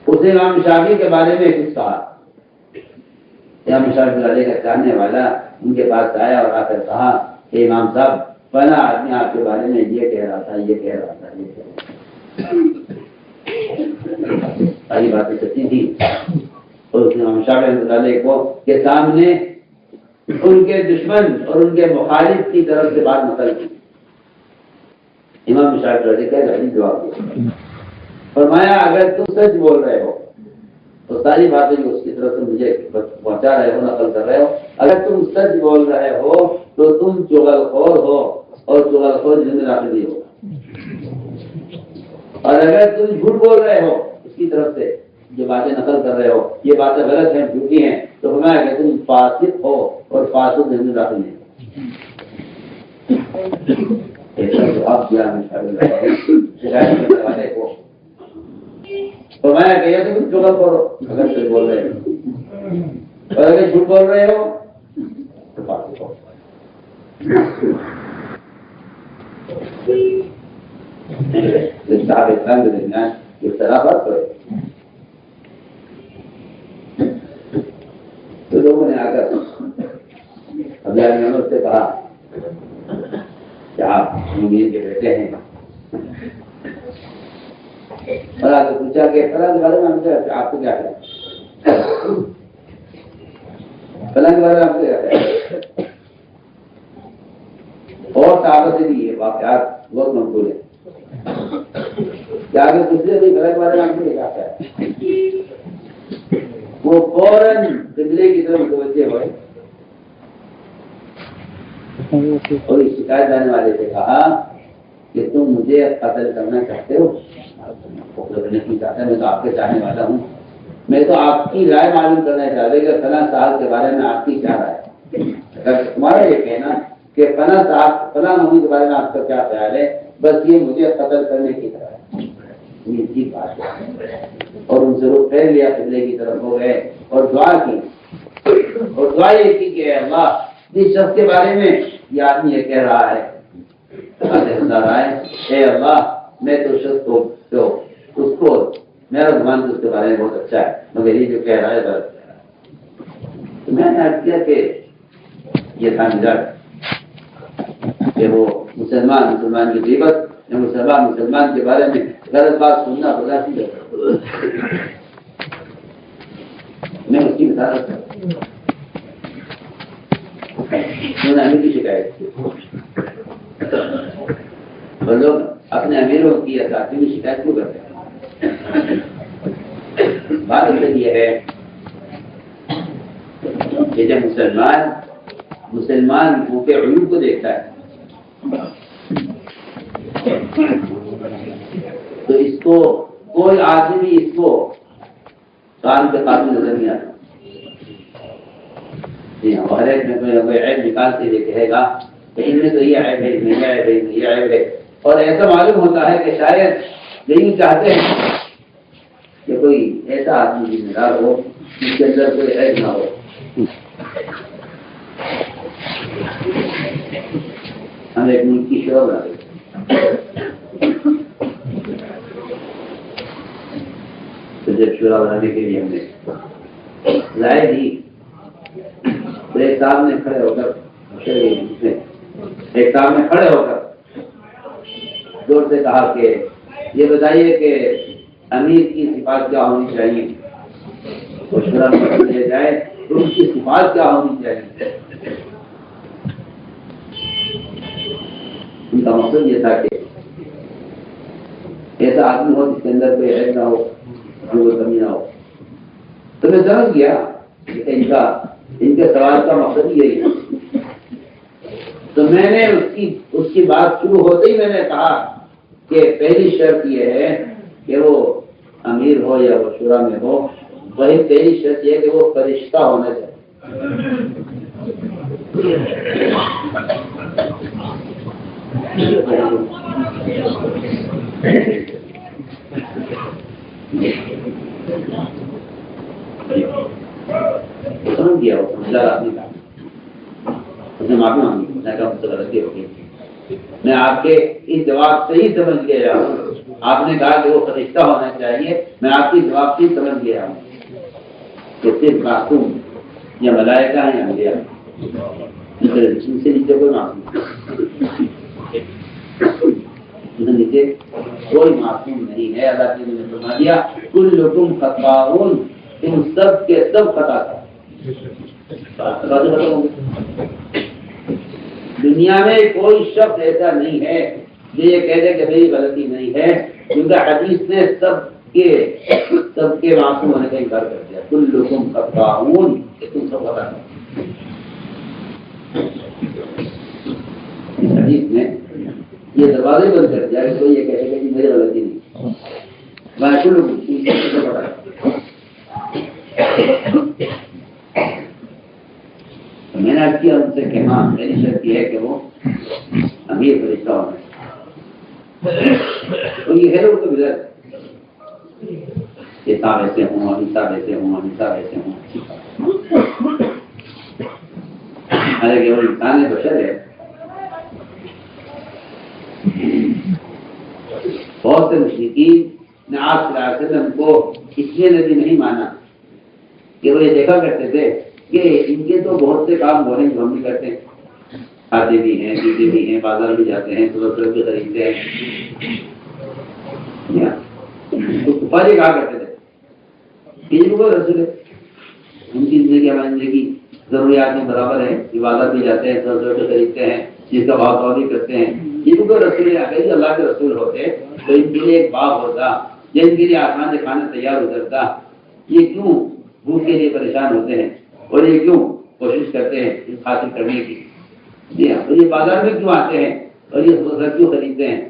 [SPEAKER 1] اس نے امام شافعی کے بارے میں کچھ کہا. امام شافعی علیہ کا چاہنے والا ان کے پاس آیا اور آ کر کہا کہ امام صاحب فلاں آدمی آپ کے بارے میں یہ کہہ رہا تھا، یہ کہہ رہا تھا، یہ کہہ رہا تھا. ساری باتیں سچی تھی. اور اس نے امام شافعی رحمۃ اللہ علیہ کو کے سامنے ان کے دشمن اور ان کے مخالف کی طرف سے بات نقل کی. امام شافعی علیہ کا جواب دیا. فرمایا اگر تم سچ بول رہے ہو تو ساری باتیں جو اس کی طرف سے مجھے پہنچا رہے ہو، نقل کر رہے ہو، اگر تم سچ بول رہے ہو تو تم چغل خور ہو اور چغل خور جنت رافضی ہو. اور اگر تم جھوٹ بول رہے ہو اس کی طرف سے جو باتیں نقل کر رہے ہو یہ باتیں غلط ہیں جھوٹی ہیں تو فرمایا کہ تم فاسق ہو اور فاسق میں داخل نہیں اب شکایت کرنے والے کو فرمایا کہ یہ تم چغل کرو اگر سچ بول رہے ہو اور اگر جھوٹ بول رہے ہو تو فاسق ہو. صاحب اسلام کے درمیان اس طرح بات کرے تو لوگوں نے آ کر عبداللہ بن عمر سے کہا کہ آپ امیر کے بیٹے ہیں اور آ کے پوچھا کہ فلاں کے بارے میں آپ کو کیا ہے فلاں کے بارے میں آپ کو کیا ہے اور صحابہ سے بھی یہ واقعات بہت مقبول ہیں. کیا آگے دوسرے بھی فلاں کے بارے میں آپ کو کیا ہے وہ فوراً قبلے کی طرف متوجہ ہوئے اور اس شکایت جانے والے سے کہا کہ تم مجھے قتل کرنا چاہتے ہو. نہیں چاہتا میں تو آپ کے چاہنے والا ہوں. میں تو آپ کی رائے معلوم کرنا چاہتا کہ فلاں صاحب کے بارے میں آپ کی کیا رائے. اگر تمہارا یہ کہنا کہ فلاں صاحب فلاں مولوی کے بارے میں آپ کا کیا خیال ہے بس یہ مجھے قتل کرنے کی طرح ہے یہ ٹھیک بات ہے. اور ان سے رخ پھیر لیا قبلے کی طرف ہو گئے اور دعا کی اور دعا یہ کی کہ اللہ جس شخص کے بارے میں یہ آدمی یہ کہہ رہا ہے اے اللہ میں تو شخص کو اس کو میرا گمان تو اس کے بارے میں بہت اچھا ہے مگر یہ جو کہہ رہا ہے غلط کہہ رہا ہے. تو میں نے عرض کیا کہ یہ تھا مزاج کہ وہ مسلمان کی غیبت یا مسلمان کے بارے میں غلط بات سننا برداشت نہیں کرتا. میں اس کی مثال انہوں نے امیر کی شکایت کی اور لوگ اپنے امیروں کی اساتذہ کی شکایت کیوں کرتے ہیں. بات اصل یہ ہے کہ جب مسلمان منہ کے عیوب کو دیکھتا ہے تو اس کو کوئی آدمی اس کو کام کے قابل نظر نہیں آتا. جی ہاں ہر ایک میں کوئی عیب نکالتے ہوئے کہے گا کہ ان میں تو یہ عیب ہے یہ عیب ہے یہ عیب ہے اور ایسا معلوم ہوتا ہے کہ شاید یہی چاہتے ہیں کہ کوئی ایسا آدمی ذمہ دار ہو جس کے اندر کوئی عیب نہ ہو. ہم ایک ملک کی شعور بنا تو جب شورا بنانے کے لیے ہم نے رائے دی تو ایک صاحب نے کھڑے ہو کر زور سے کہا کہ یہ بتائیے کہ امیر کی صفات کیا ہونی چاہیے اور شورا میں لے جائے تو ان کی صفات کیا ہونی چاہیے. ان کا مقصد یہ تھا کہ ایسا آدمی ہو جس کے اندر کوئی عیب نہ ہو کوئی کمی نہ ہو. تو میں سمجھ گیا کہ ان کے سوال کا مقصد یہی ہے. تو میں نے اس کی بات شروع ہوتے ہی میں نے کہا کہ پہلی شرط یہ ہے کہ وہ امیر ہو یا وہ شورا میں ہو وہی پہلی شرط یہ کہ وہ فرشتہ ہونا چاہیے. سمجھ گیا وہ سمجھدار آدمی کا اس نے معافی مانگی میں کہا مجھ سے غلطی ہوگی. میں آپ کے اس جواب سے ہی سمجھ گیا ہوں. آپ نے کہا کہ وہ فرشتہ ہونا چاہیے میں آپ کی جواب سے ہی سمجھ گیا ہوں کہ صرف معصوم یا ملائکہ ہیں یا انبیاء ان سے نیچے کوئی معصوم نیچے کوئی معصوم نہیں ہے. اللہ تعالی نے فرما دیا کلکم خطاؤن تم سب کے سب خطا تھا. دنیا میں کوئی شخص ایسا نہیں ہے جو یہ کہہ دے کہ میری غلطی نہیں ہے کیونکہ حدیث نے سب کے معصوم ہونے کا انکار کر دیا. کلکم خطاؤن تم سب خطا تھا. حدیث نے یہ دروازے بند کر دیا کہ کوئی یہ کہے گا کہ میری غلطی نہیں. میں نے کیا ان سے کہ ہاں میری شرط یہ ہے کہ وہ امیر فرشتہ ہونا تو یہ ہے تو گزر ایسا ویسے ہوں ایسا ویسے ہوں ایسا ویسے ہوں ارے کہ وہ انسان بشر ہے. بہت سے مشرکین نے آپ صلی اللہ علیہ وسلم کو اس لیے نبی نہیں مانا کہ وہ یہ دیکھا کرتے تھے کہ ان کے تو بہت سے کام وہ ہیں جو ہم بھی کرتے ہیں, کھاتے بھی ہیں پیتے بھی ہیں بازار بھی جاتے ہیں صبح بھی خریدتے ہیں. تو کفار کہا کرتے تھے یہ کوئی رسول ہے, ان کی زندگی ہماری زندگی ضروریات میں برابر ہے, عبادت بھی جاتے ہیں صبح بھی خریدتے ہیں جس کا بھاؤ بھی کرتے ہیں. یہ کوئی رسول ہے اگر یہ اللہ کے رسول ہوتے تو ان کے لیے ایک باغ ہوتا یا ان کے لیے آسمان سے کھانا تیار اترتا. یہ کیوں بھوک کے لیے پریشان ہوتے ہیں اور یہ کیوں کوشش کرتے ہیں حاصل کرنے کی. جی ہاں, تو یہ بازار میں کیوں آتے ہیں اور یہ کیوں خریدتے ہیں.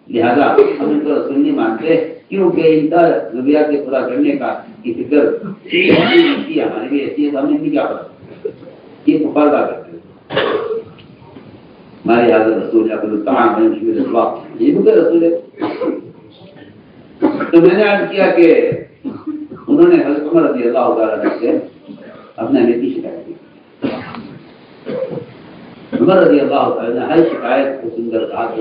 [SPEAKER 1] لہذا ہم ان کو رسول نہیں مانتے کیونکہ ان کا ضروریات کے پورا کرنے کا کی فکر ہماری بھی ایسی ہے تو ہم نے کیا پڑا یہ کفار کا کرتے ہیں. ہمارے حضرت رسول یہ بھی تو رسول ہے. تو میں نے عرض کیا کہ انہوں نے حضرت عمر رضی اللہ تعالیٰ سے اپنے امیت کی شکایت کی. عمر رضی اللہ تعالیٰ نے ہر شکایت کو سن کر کہا کہ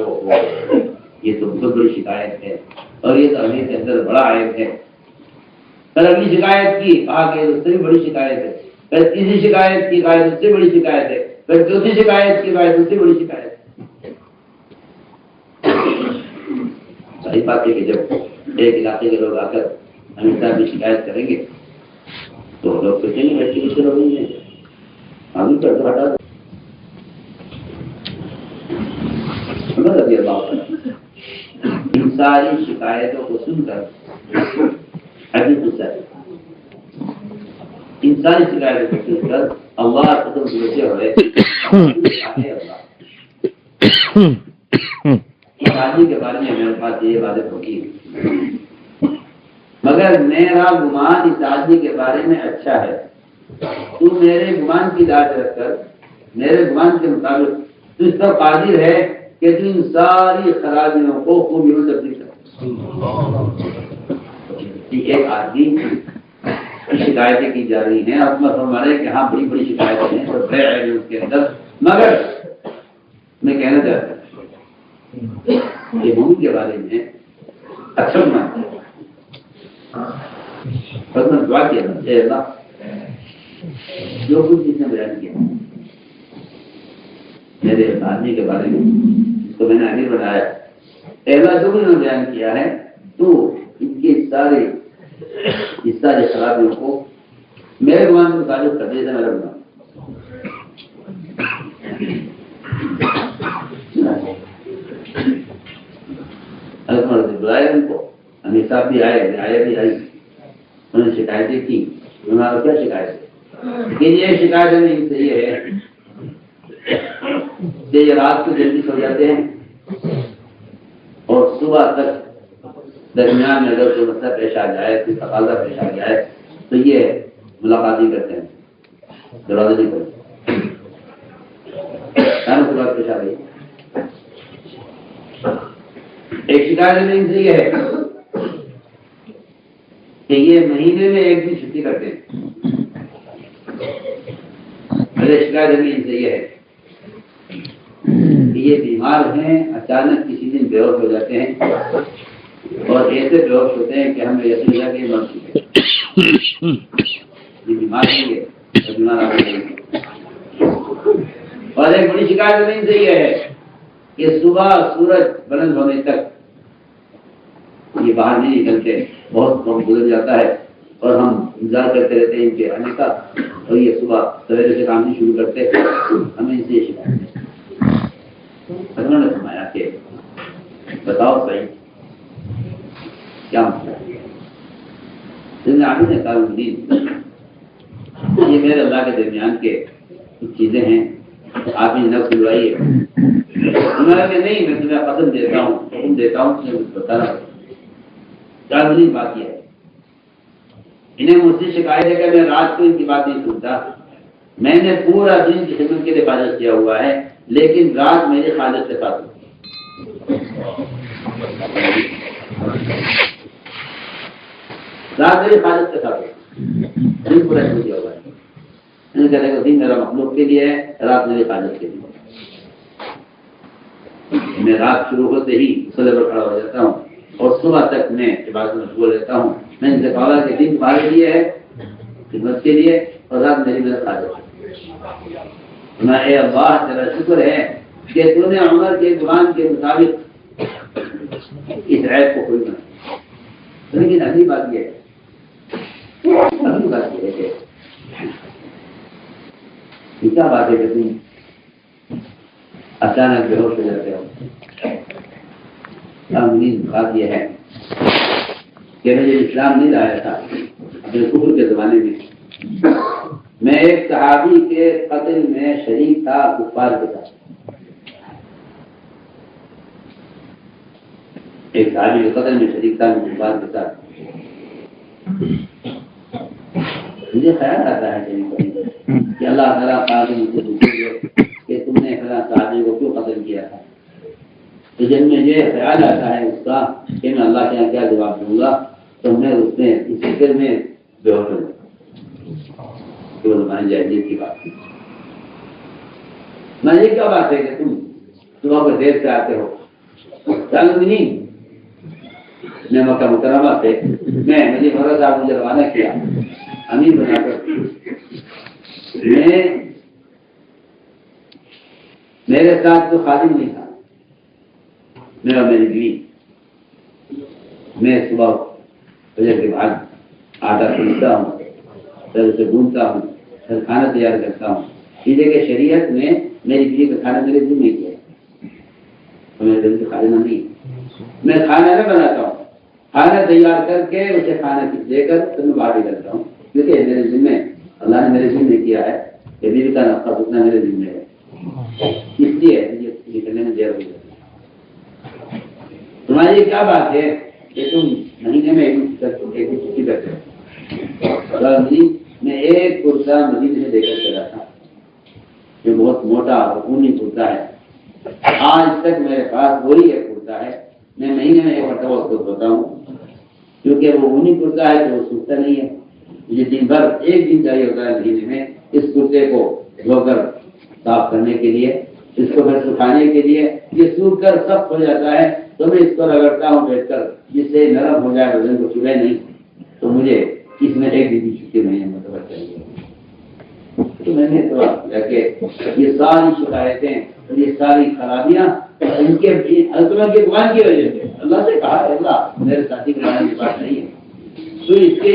[SPEAKER 1] یہ تو بہت بڑی شکایت ہے اور یہ تو امیت کے اندر بڑا عیب ہے. پھر اگلی شکایت کی کہا کہ اس سے بھی بڑی شکایت ہے. پھر تیسری شکایت کی کہا اس سے بڑی شکایت ہے. پھر چوتھی شکایت کی کہا اس سے بڑی شکایت. صحیح بات ہے کہ جب ایک علاقے کے لوگ آ کر امیر صاحب کی شکایت کریں گے تو لوگ سوچیں گے بیٹھ کے کسی لوگ نہیں ہے ہم کر تو ہٹا دو. رضی اللہ عنہ ان ساری شکایتوں کو سن کر حدیث غصہ ان ساری شکایتوں کو سن کر اللہ قدم سے ہوئے اس آدمی کے بارے میں میرے پاس یہ باتیں ہوگی مگر میرا گمان اس آدمی کے بارے میں اچھا ہے. تو میرے گمان کی داد رکھ کر میرے گمان کے مطابق تو اس پر قادر ہے کہ تو ان ساری خرابیوں کو خوبیوں میں تبدیل کر. ایک آدمی کی شکایتیں کی جا رہی ہیں حکمت ہمارے کہ ہاں بڑی بڑی شکایتیں ہیں اور بے عیب اس کے اندر. مگر میں کہنا چاہتا ہوں یہ مومن کے بارے میں اچھا مانتا ہے. دعا کیا اے اللہ جو کچھ جس نے بیان کیا میرے آدمی کے بارے میں اس کو میں نے امیر بنایا اے اللہ جو کچھ نے بیان کیا ہے تو ان کی ساری خرابیوں کو میرے گمان میں متعلق کر دے میرا گمان. بلایا ان کو امیر صاحب بھی آئے انہوں نے شکایتیں کی. ہمارا کیا شکایت ہے کہ یہ شکایت ہے ان سے یہ ہے کہ یہ رات کو جلدی سو جاتے ہیں اور صبح تک درمیان میں اگر کوئی مسئلہ پیش آ جائے کوئی تقاضا پیش آ جائے تو یہ ملاقات نہیں کرتے ہیں دروازہ نہیں کرتے. بات پیش آ گئی. ایک شکایت میں ان سے یہ ہے کہ یہ مہینے میں ایک دن چھٹی کرتے ہیں. شکایت میں ان سے یہ ہے کہ یہ بیمار ہیں اچانک کسی دن بے ہوش ہو جاتے ہیں اور ایسے بے ہوش ہوتے ہیں کہ ہمیں یقین ہوا کہ یہ مر چکے ہیں. یہ بیمار نہیں ہے بیمار آ گئے. اور ایک بڑی شکایت میں ان سے یہ ہے کہ صبح سورج بلند ہونے تک یہ باہر نہیں نکلتے, بہت وقت گزر جاتا ہے اور ہم انتظار کرتے رہتے ہیں ان کے آنے کا اور یہ صبح سویرے سے کام نہیں شروع کرتے. ہمیں ان سے یہ شکایت ہے. انہوں نے فرمایا کہ بتاؤ صحیح کیا مسئلہ ہے. عابد نے کہا یہ میرے اللہ کے درمیان کے کچھ چیزیں ہیں آپ نے نفس لڑائی ہے. انہوں نے کہ نہیں میں تمہیں قسم دیتا ہوں حکم دیتا ہوں تمہیں کچھ بتانا. تعلیم بات یہ ہے، انہیں مجھ سے شکایت ہے کہ میں رات کو ان کی بات نہیں سنتا، میں نے پورا دن کی خدمت کے لیے حفاظت کیا ہوا ہے، لیکن رات میری حاجت کے ساتھ رات میری حفاظت کے ساتھ دن پورا کیا ہوا ہے، دن میرا مخلوق کے لیے ہے، رات میری حفاظت کے لیے۔ میں رات شروع ہوتے ہی مسئلے پر کھڑا ہو جاتا ہوں اور صبح تک میں عبادت میں مشغول رہتا ہوں۔ میں ان سے کہا کہ دن تمہارے لیے ہے، خدمت کے لیے، اور رات میری مدد حاجت ہے۔ میں اے اللہ تیرا شکر ہے کہ تو نے عمر کے قرآن کے مطابق اس عیب کو کوئی بنا، لیکن اگلی بات یہ ہے کہ کیا بات ہے کہ تم اچانک بے ہوش ہو جاتے ہو۔ بات یہ ہے کہ میں جب اسلام نہیں لایا تھا اپنے کفر کے زمانے میں ایک صحابی کے قتل میں شریک تھا کفار کے ساتھ۔ ایک صحابی کے قتل میں شریک تھا کفار کے ساتھ۔ مجھے خیال آتا ہے کہ اللہ تعالیٰ پاک مجھ سے پوچھے کہ تم نے فلاں صحابی کو کیوں قتل کیا تھا، تو جب مجھے خیال آتا ہے اس کا کہ میں اللہ کے یہاں کیا جواب دوں گا، تو میں اس میں اس فکر میں بے ہوش ہو جاتا ہوں۔ زمانے جاہلیت کی بات میں یہ کیا بات ہے کہ تم صبح کو دیر سے آتے ہو؟ نہیں، میں مکہ مکرمہ سے مجھے مرد صاحب مجھے روانہ کیا امیر بنا کر، میرے ساتھ تو خادم نہیں تھا، میرا میری بیوی، میں صبح فجر کے بعد آٹا پیستا ہوں، پھر اسے گھومتا ہوں، پھر کھانا تیار کرتا ہوں۔ اس لیے کہ شریعت میں میری بیوی کا کھانا میرے دل میں کیا ہے، تو میرے دل سے کھانا نہیں، میں کھانا نہ بناتا ہوں، کھانا تیار کر کے اسے کھانا دے کر پھر میں باہر کرتا ہوں، کیونکہ میرے دل میں اللہ نے میرے دل میں کیا ہے کہ بیوی کا نفع اتنا میرے دل میں ہے، اس لیے نکلنے میں دیر ہو جاتی ہے۔ تمہاری کیا بات ہے کہ تم مہینے میں ایک چھٹی کرتے ہو؟ میں ایک کرتا مدینے سے لے کر چلا تھا جو بہت موٹا اور اونی کرتا ہے، آج تک میرے پاس وہی ایک کرتا ہے، میں مہینے میں ایک مرتبہ اس کو دھوتا ہوں، کیونکہ وہ اونی کرتا ہے تو وہ سوکھتا نہیں ہے، مجھے دن بھر ایک دن چاہیے ہوتا ہے مہینے میں اس کرتے کو دھو کر صاف کرنے کے لیے، اس کو پھر سکھانے کے لیے، یہ سوکھ کر سخت ہو جاتا ہے تو میں اس کو رگڑتا ہوں بیٹھ کر، جس سے نرم ہو جائے، بدن کو چبھے نہیں، تو مجھے اس میں ایک دن کی چھٹی مہینے مرتبہ چاہیے۔ تو میں نے تو یہ ساری شکایتیں اور یہ ساری خرابیاں ان کے گمان کی وجہ سے اللہ سے کہا، اللہ میرے ساتھی گرانے کی بات نہیں ہے، تو اس کے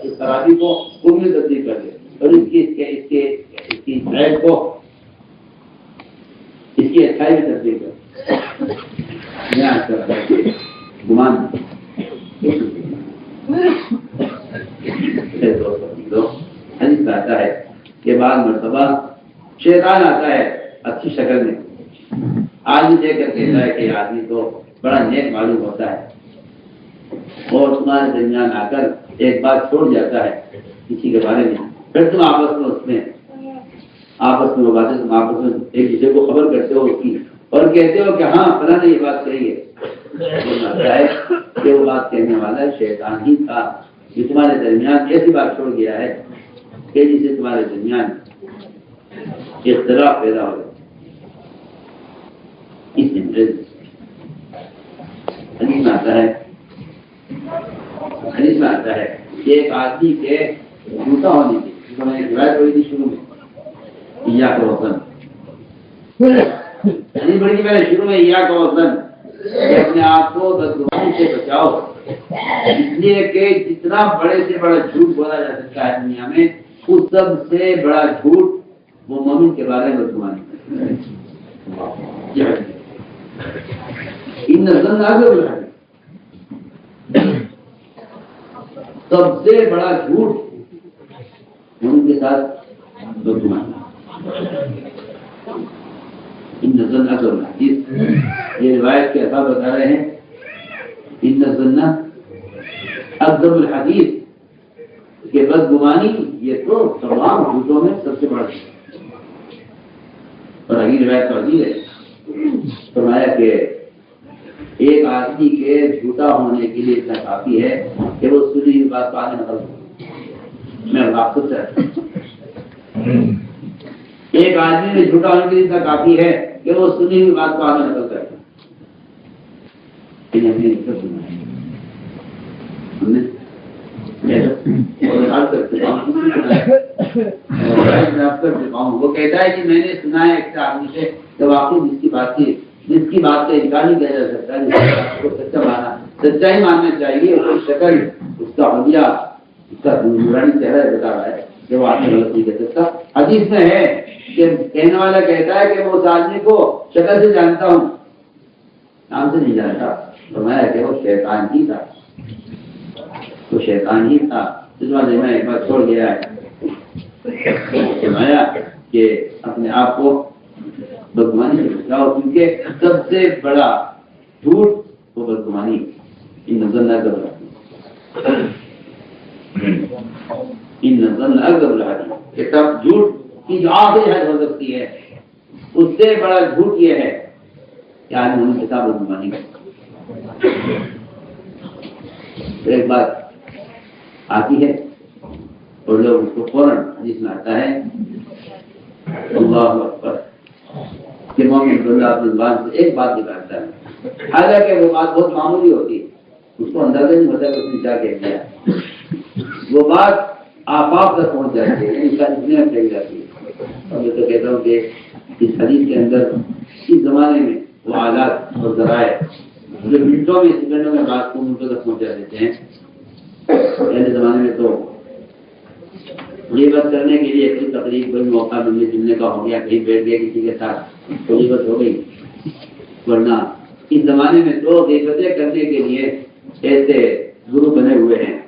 [SPEAKER 1] اس خرابی کو تم نے تبدیل کر دے، اور اس کی عیب کو اس کی اچھائی میں تبدیل کر میں آج کر گمان حدیث آتا ہے کہ بعض مرتبہ شیطان آتا ہے اچھی شکل میں، آدمی دیکھ کر کہتا ہے کہ آدمی تو بڑا نیک معلوم ہوتا ہے، اور تمہارے درمیان آ کر ایک بات چھوڑ جاتا ہے کسی کے بارے میں، پھر تم آپس میں وہ باتیں تم آپس میں ایک دوسرے کو خبر کرتے ہو اس کی، اور کہتے ہو کہ ہاں فلاں نے یہ بات کہی ہے، کہ وہ بات کہنے والا شیطان ہی تھا جو تمہارے درمیان ایسی بات چھوڑ گیا ہے کہ جس سے تمہارے درمیان اختلاف پیدا ہو گیا۔ اس حدیث میں آتا ہے کہ ایک آدمی کے جوتا ہونے کی میں نے روایت ہوئی تھی شروع میں، یا کا وطن بڑی میں نے شروع میں یا کا وطن، اپنے آپ کو بدگمانی سے بچاؤ، اس لیے کہ جتنا بڑے سے بڑا جھوٹ بولا جا سکتا ہے دنیا میں، اس سب سے بڑا جھوٹ وہ مومن کے بارے میں بدگمانی، ان الظن اکذب الحدیث، سب سے بڑا جھوٹ مومن کے ساتھ بدگمانی، ان الظن اکذب الحدیث۔ یہ روایت کے الفاظ بتا رہے ہیں، ان الظن اکذب الحدیث کہ بدگمانی یہ تو تمام جھوٹوں میں سب سے بڑا ہے۔ اور اگلی روایت توجیہ ہے، فرمایا کہ ایک آدمی کے جھوٹا ہونے کے لیے اتنا کافی ہے کہ وہ سنی ہوئی بات کو آگے نقل کرے۔ میں واقف چاہتا ہوں ایک آدمی میں جھوٹا ہونے کے لیے اتنا کافی ہے کہ وہ سنی ہوئی بات کو آگے نقل کرے۔ وہ کہتا ہے کہ میں نے سنا ہے ایک آدمی سے کہ واقعی جس کی بات کا انکار نہیں کیا جا سکتا، سچائی ماننا چاہیے، اس کی شکل، اس کا حلیہ، اس کا نورانی چہرہ بتا رہا ہے کہ وہ آدمی غلط نہیں کہہ سکتا۔ حدیث میں ہے کہ کہنے والا کہتا ہے کہ وہ اس آدمی کو شکل سے جانتا ہوں، نام سے نہیں جانتا۔ فرمایا کہ وہ شیطان ہی تھا، وہ شیطان ہی تھا۔ اس بارے میں ایک بار چھوڑ گیا ہے، فرمایا کہ اپنے آپ کو بدگمانی سے بچاؤ، کیونکہ سب سے بڑا جھوٹ وہ بدگمانی ان نظر نہ گھبراتی ان نظر نہ گھبراتی کہ سب جھوٹ کی جو آخری حد ہو سکتی ہے، اس سے بڑا جھوٹ یہ ہے کہ آدمی ان کے ساتھ بدگمانی کرے۔ ایک بات آتی ہے اور لوگ اس کو فوراً حدیث میں آتا ہے اللہ اکبر کہ مومن اللہ اپنی زبان سے ایک بات نکالتا ہے، حالانکہ وہ بات بہت معمولی ہوتی ہے، اس کو اندازہ نہیں ہوتا کہ اس نے کیا کہہ دیا، وہ بات آفاق تک پہنچ جاتی ہے، انسان دنیا پھیل جاتی ہے۔ اور میں تو کہتا ہوں کہ اس حدیث کے اندر اس زمانے میں وہ آلات اور ذرائع جو منٹوں میں سیکنڈوں میں بات کو منٹوں تک پہنچا دیتے ہیں۔ پہلے زمانے میں تو غیبت کرنے کے لیے کوئی تقریب، کوئی موقع ملنے جلنے کا ہو گیا، کہیں بیٹھ گیا کسی کے ساتھ تو غیبت ہو گئی، ورنہ اس زمانے میں تو غیبتیں کرنے کے لیے ایسے گرو بنے ہوئے ہیں۔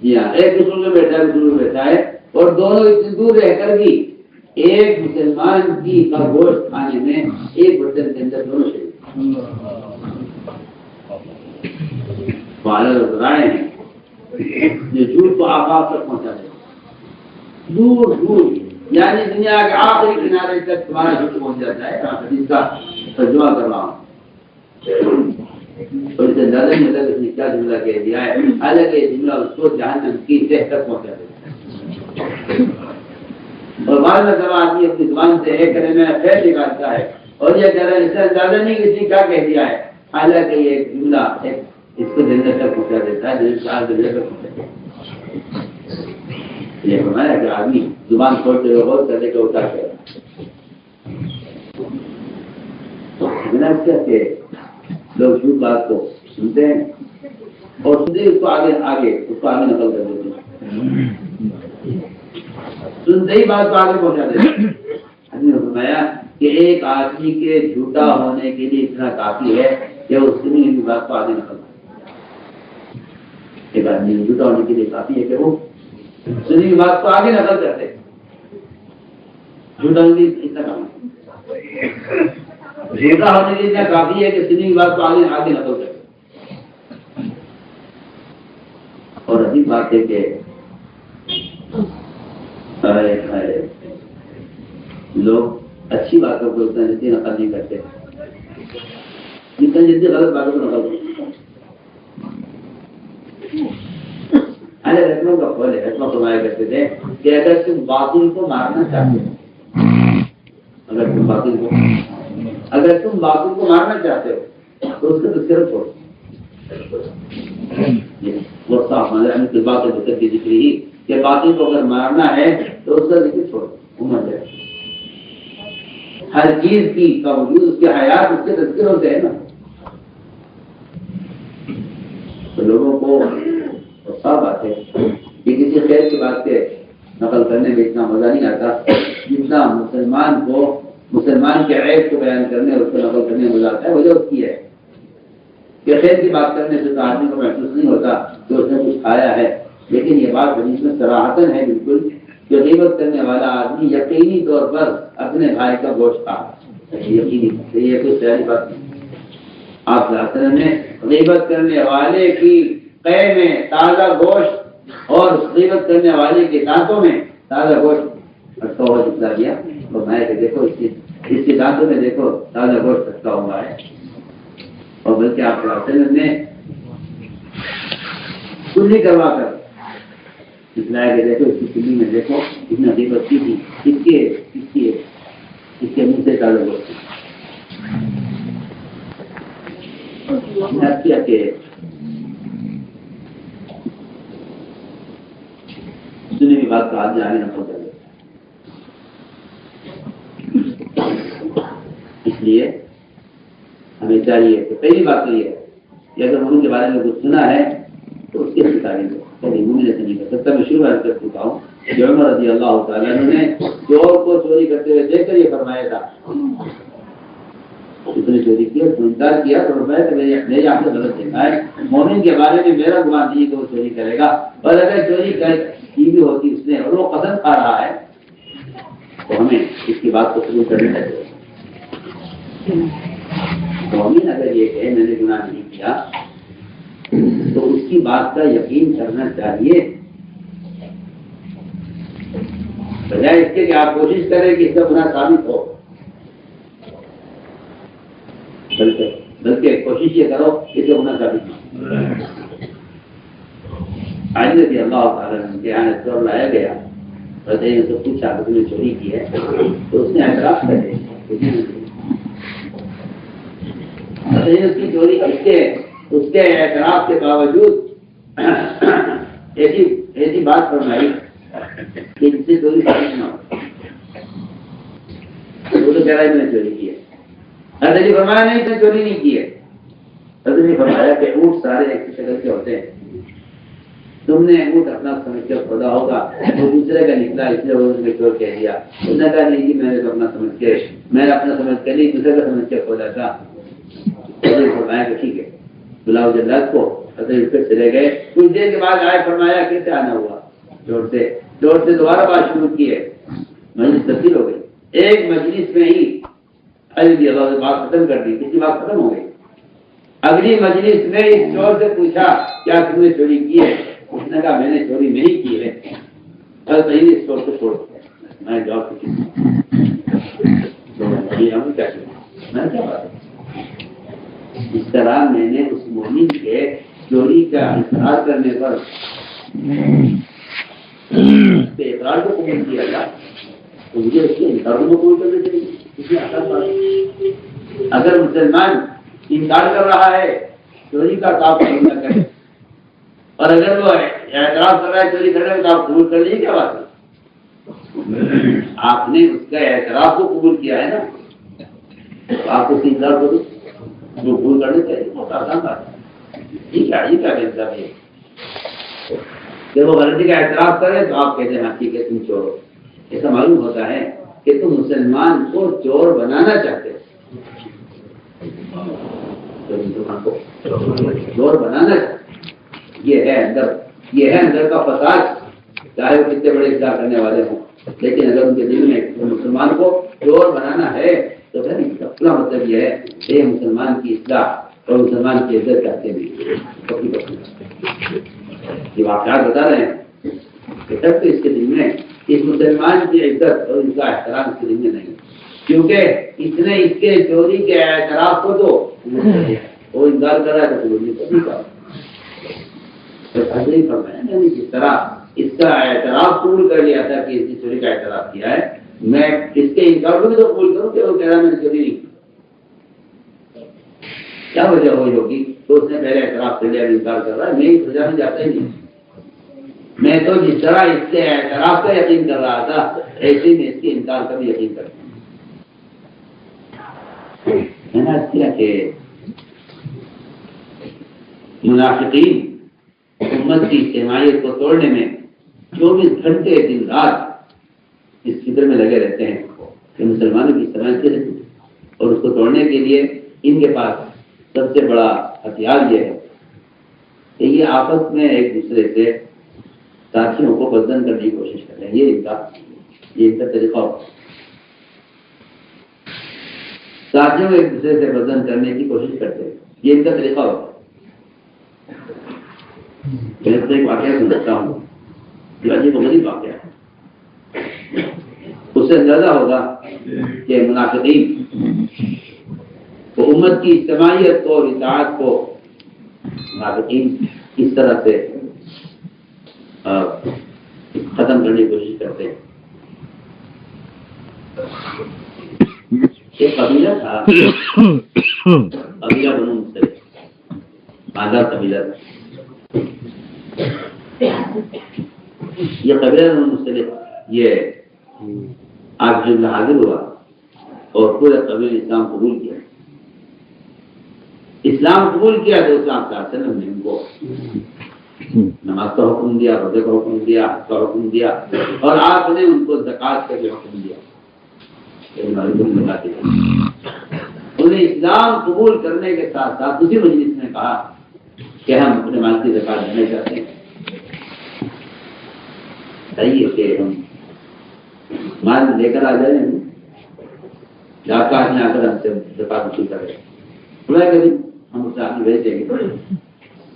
[SPEAKER 1] جی ہاں، ایک دوسرے میں بیٹھا ہے، دوسرے میں بیٹھا ہے، اور دونوں اتنی دور رہ کر بھی ایک مسلمان کی کا گوشت کھانے میں ایک برتن کے اندر دونوں شریک رائے ہیں جو جھوٹ کو آفاق تک پہنچا دے، دور دور، یعنی دنیا کے آخری کنارے تک تمہارا جھوٹ پہنچ جاتا ہے۔ حدیث کا ترجمہ کر رہا ہوں، اور اسے زیادہ نہیں ہوتا کہ اس نے کیا جملہ کہہ دیا ہے، حالانکہ یہ جملہ اس کو جہنم کی تہ تک پہنچا دیتا ہے۔ اور بعض مرتبہ آدمی اپنی زبان سے ایک کلمہ خیر نکالتا ہے اور یہ کہہ رہا ہے اس سے زیادہ نہیں کسی کیا کہہ دیا ہے، حالانکہ یہ ایک جملہ اس کو جنت تک پہنچا دیتا ہے، جنت چار درجے تک پہنچا دیتا ہے۔ یہ فرمایا کہ آدمی زبان کھولتے ہوئے غور کرنے کا اٹھا کر بنا اس کے لوگ جھوٹ بات کو سنتے ہیں اور سنتے اس کو آگے نقل کر دیتے ہیں، سنتے ہی بات کو آگے پہنچا دیتے ہیں۔ ہم نے فرمایا کہ ایک آدمی کے جھوٹا ہونے کے لیے اتنا کافی ہے کہ وہ سنی ہوئی بات کو آگے نقل کرے۔ ایک آدمی کے جھوٹا ہونے کے لیے کافی ہے کہ وہ سنی ہوئی بات کو آگے نقل کرتے ہیں۔ جھوٹا ہونے کے لیے اتنا کافی ہے، جھوٹا ہونے کے لیے اتنا کافی ہے کہ سنی ہوئی بات کو آگے نقل کرتے۔ اور عجیب بات ہے کہ لوگ اچھی باتوں کو اتنا جلدی نقل نہیں کرتے، اتنا جلدی غلط باتوں کو نقل کرتے۔ رسموں کا قول ہے، رسموں فرمایا کرتے تھے کہ اگر تم باطل کو مارنا چاہتے ہو، اگر تم باطل کو مارنا چاہتے ہو تو اس کا تذکرہ چھوڑو۔ وہ صاف مانا کہ باطل کی ذکر ہی کہ باطل کو اگر مارنا ہے تو اس کا ذکر چھوڑو، عمر جائے۔ ہر چیز کی کا وجود اس کے حیات اس کے تذکروں سے ہے نا۔ تو لوگوں کو صاف بات ہے کہ کسی خیر کی بات کے نقل کرنے میں اتنا مزہ نہیں آتا جتنا مسلمان کے عیب کو بیان کرنے اور اس کو نقل کرنے میں مزہ آتا ہے۔ وجہ اس کی ہے کہ خیر کی بات کرنے سے تو آدمی کو محسوس نہیں ہوتا کہ اس نے کچھ کھایا ہے، لیکن یہ بات حدیث میں صراحتاً ہے بالکل کہ غیبت کرنے والا آدمی یقینی طور پر اپنے بھائی کا گوشت کھا، یقینی، یہ کوئی سہری بات نہیں۔ آپ نے غیبت کرنے والے کی قے میں تازہ گوشت اور غیبت کرنے والے کے دانتوں میں تازہ گوشت رکھا ہوا دکھلا دیا. فرمایا کہ دیکھو اس کے دانتوں میں دیکھو تازہ گوشت رکھا ہوا ہے. اور بلکہ آپ نے کلی کروا کر دکھلایا کہ دیکھو اس کی کلی میں دیکھو اتنا غیبت کی تھی اس کے منہ سے تازہ گوشت کیا کہ سنی ہوئی بات کا آدمی آگے نہ پہنچا گیا. اس لیے ہمیں چاہیے کہ پہلی بات تو یہ ہے کہ اگر ان کے بارے میں کچھ سنا ہے تو اس کی تعلیم دو. کبھی مومن سے نہیں کر سکتا. میں شروع کر چکا ہوں کہ عمر رضی اللہ تعالیٰ نے چور کو چوری کرتے ہوئے دیکھ کر یہ فرمایا تھا. اس نے چوری کیا تو انکار کیا تو فرمایا کہ میرے آپ سے غلط دیکھا ہے. مومن کے بارے میں میرا گمان نہیں کہ وہ چوری کرے گا. اور اگر چوری کی بھی ہوتی اس نے اور وہ قسم کھا رہا ہے تو ہمیں اس کی بات کو قبول کرنا چاہیے. مومن اگر یہ کہے میں نے گناہ نہیں کیا تو اس کی بات کا یقین کرنا چاہیے بجائے اس کے کہ آپ کوشش کریں کہ اس کا گناہ ثابت ہو. بلکہ کوشش یہ کرو کہ اس کا گناہ ثابت ہو. آج بھی اللہ تعالیٰ کے یہاں چور لایا گیا بتائیے اس کو پوچھا کہ تم نے چوری کی ہے تو اس نے اعتراف کر دیا. اس کی چوری اس کے اعتراف کے باوجود ایسی بات فرمائی کہ جس سے چوری ثابت نہ ہو. وہ تو کہہ رہا ہے میں نے چوری کی ہے. حضرت علی فرمایا نہیں تو چوری نہیں کی ہے. حضرت علی فرمایا کہ اونٹ سارے ایک شکل کے ہوتے ہیں. تم نے اونٹ اپنا سمجھ کر خدا ہوگا وہ دوسرے کا نکلا اس لیے وہ چور کہہ دیا. اس نے کہا نہیں میں نے تو اپنا سمجھ کے میں نے اپنا سمجھ کے نہیں دوسرے کا سمجھ کے کھولا تھا. فرمایا کہ ٹھیک ہے بلاؤ جلاد کو. حضرت پھر چلے گئے. کچھ دیر کے بعد آئے فرمایا کیسے آنا ہوا. چور سے دوبارہ بات شروع کی ہے. مجلس تبدیل ہو گئی. ایک مجلس میں ہی علی اللہ نے بات ختم کر دی. کسی بات ختم ہو گئی. اگلی مجلس میں اس چور سے پوچھا کیا تم نے چوری کی ہے. اس نے کہا میں نے چوری نہیں کی ہے. بس نہیں اس چور کو چھوڑ میں جواب میں کیا بات ہے. اس طرح میں نے اس مومن کے چوری کا اقرار کرنے پر اقرار کو قبول کیا گیا تو مجھے اس کے انکار کو قبول کرنا چاہیے. اس میں آسان بات ہے. اگر مسلمان انکار کر رہا ہے چوری کا تو آپ قبول نہ کریں اور اگر وہ اعتراف کر رہا ہے چوری کرنے کا تو آپ قبول کر لیجیے. کیا بات ہے. آپ نے اس کا اعتراف کو قبول کیا ہے نا تو آپ اس انکار کو جو قبول کرنے چاہیے. بہت آسان بات ہے. یہ کیا بہتر ہے. جب وہ غلطی کا اعتراف کرے تو آپ کہتے ہیں ہاں ٹھیک ہے تم چور ہو. ایسا معلوم ہوتا ہے کہ تم مسلمان کو چور بنانا چاہتے ہو. چور بنانا یہ ہے اندر کا فساد. چاہے وہ کتنے بڑے اصلاح کرنے والے ہوں لیکن اگر ان کے دل میں مسلمان کو چور بنانا ہے تو پھر اس کا اپنا مطلب یہ ہے کہ مسلمان کی اصلاح اور مسلمان کی عزت کرتے ہیں. یہ واقعات بتا رہے ہیں کہ تب تو اس کے دل میں اس مسلمان کی عزت اور اس کا احترام اس کے دل میں نہیں کیونکہ اس نے اس کے چوری کے اعتراف کو تو وہ انکار کر رہا ہے تو چوری کو نہیں کہا. جس طرح اس کا اعتراف قبول کر لیا تھا کہ اس نے چوری کا اعتراف کیا ہے میں اس کے انکار کو بھی تو قبول کروں کہ وہ کہہ رہا میں نے چوری نہیں کی. کیا وجہ ہوئی ہوگی تو اس نے پہلے اعتراف کر لیا انکار کر رہا ہے. میں اس وجہ سے جاتا ہی نہیں. میں تو جس طرح اس کے اعتراف کا یقین کر رہا تھا ایسے میں اس کے انکار کا بھی یقین کرتا ہوں. میں نے کیا کہ منافقین امت کی اجتماعیت کو توڑنے میں 24 گھنٹے دن رات اس فکر میں لگے رہتے ہیں کہ مسلمانوں کی اجتماعیت کیسے ٹوٹے. اور اس کو توڑنے کے لیے ان کے پاس سب سے بڑا ہتھیار یہ ہے کہ یہ آپس میں ایک دوسرے سے ساتھیوں کو بدن کرنے کی کوشش کر رہے ہیں. یہ ان کا طریقہ ہوتا ہے. ساتھیوں کو ایک دوسرے سے بدن کرنے کی کوشش کرتے ہیں. یہ ان کا طریقہ ہوتا ہے. میں تو ایک واقعہ سناتا ہوں جو عجیب و غریب واقعہ ہے. اس سے اندازہ ہوگا کہ منافقین کو امت کی اجتماعیت کو اور اطاعت کو منافقین اس طرح سے ختم کرنے کی کوشش کرتے ہیں. ایک قبیلہ تھا، قبیلہ بنو مصطلق، آزاد قبیلہ تھا. یہ قبیلہ بنو مصطلق یہ آج جب حاضر ہوا اور پورے قبیلے اسلام قبول کیا. اسلام قبول کیا تو اسلام صلی اللہ علیہ وسلم نے ان کو نماز کا حکم دیا، روزے کا حکم دیا، حج کا حکم دیا، اور آپ نے ان کو زکوٰۃ کا بھی حکم دیا. انہیں اسلام قبول کرنے کے ساتھ ساتھ اسی مجلس نے کہا کہ ہم اپنے مال کی زکوٰۃ دینا چاہتے ہیں. صحیح ہے کہ ہم مال لے کر آ جائیں، ڈاکہ میں آ کر ہم سے زکوٰۃ وصول کریں. خدا کبھی ہم اسے آگے بھیج دیں گے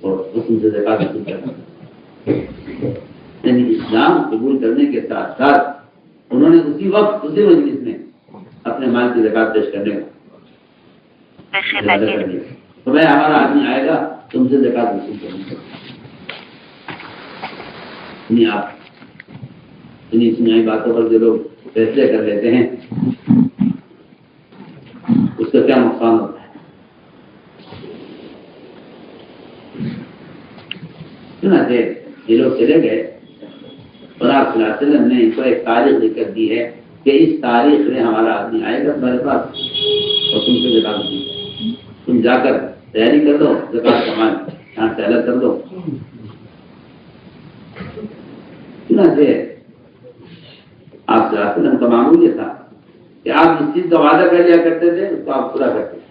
[SPEAKER 1] اور اس سے زکوٰۃ وصول کریں. یعنی اسلام قبول کرنے کے ساتھ ساتھ انہوں نے اسی وقت اسی مجلس میں اپنے مال کی زکوٰۃ پیش کرنے کا ارادہ کر دیا. تو میں ہمارا آدمی آئے گا تم سے زکوٰۃ وصول کریں گے. نہیں آپ انہیں سنائی باتوں پر جو لوگ فیصلے کر لیتے ہیں اس کا کیا نقصان ہوتا ہے. سنا تھے یہ لوگ چلے گئے اور آپ صلی اللہ علیہ وسلم نے ان کو ایک تاریخ لکھ کر دی ہے کہ اس تاریخ میں ہمارا آدمی آئے گا تمہارے پاس اور تم سے زکوٰۃ دی. تم جا کر تیاری کر دو، زکوٰۃ کا مال یہاں سے الگ کر دو. سنا تھے آپ صلی اللہ علیہ وسلم کا معمول یہ تھا کہ آپ جس چیز کا وعدہ کر لیا کرتے تھے اس کو آپ پورا کرتے تھے.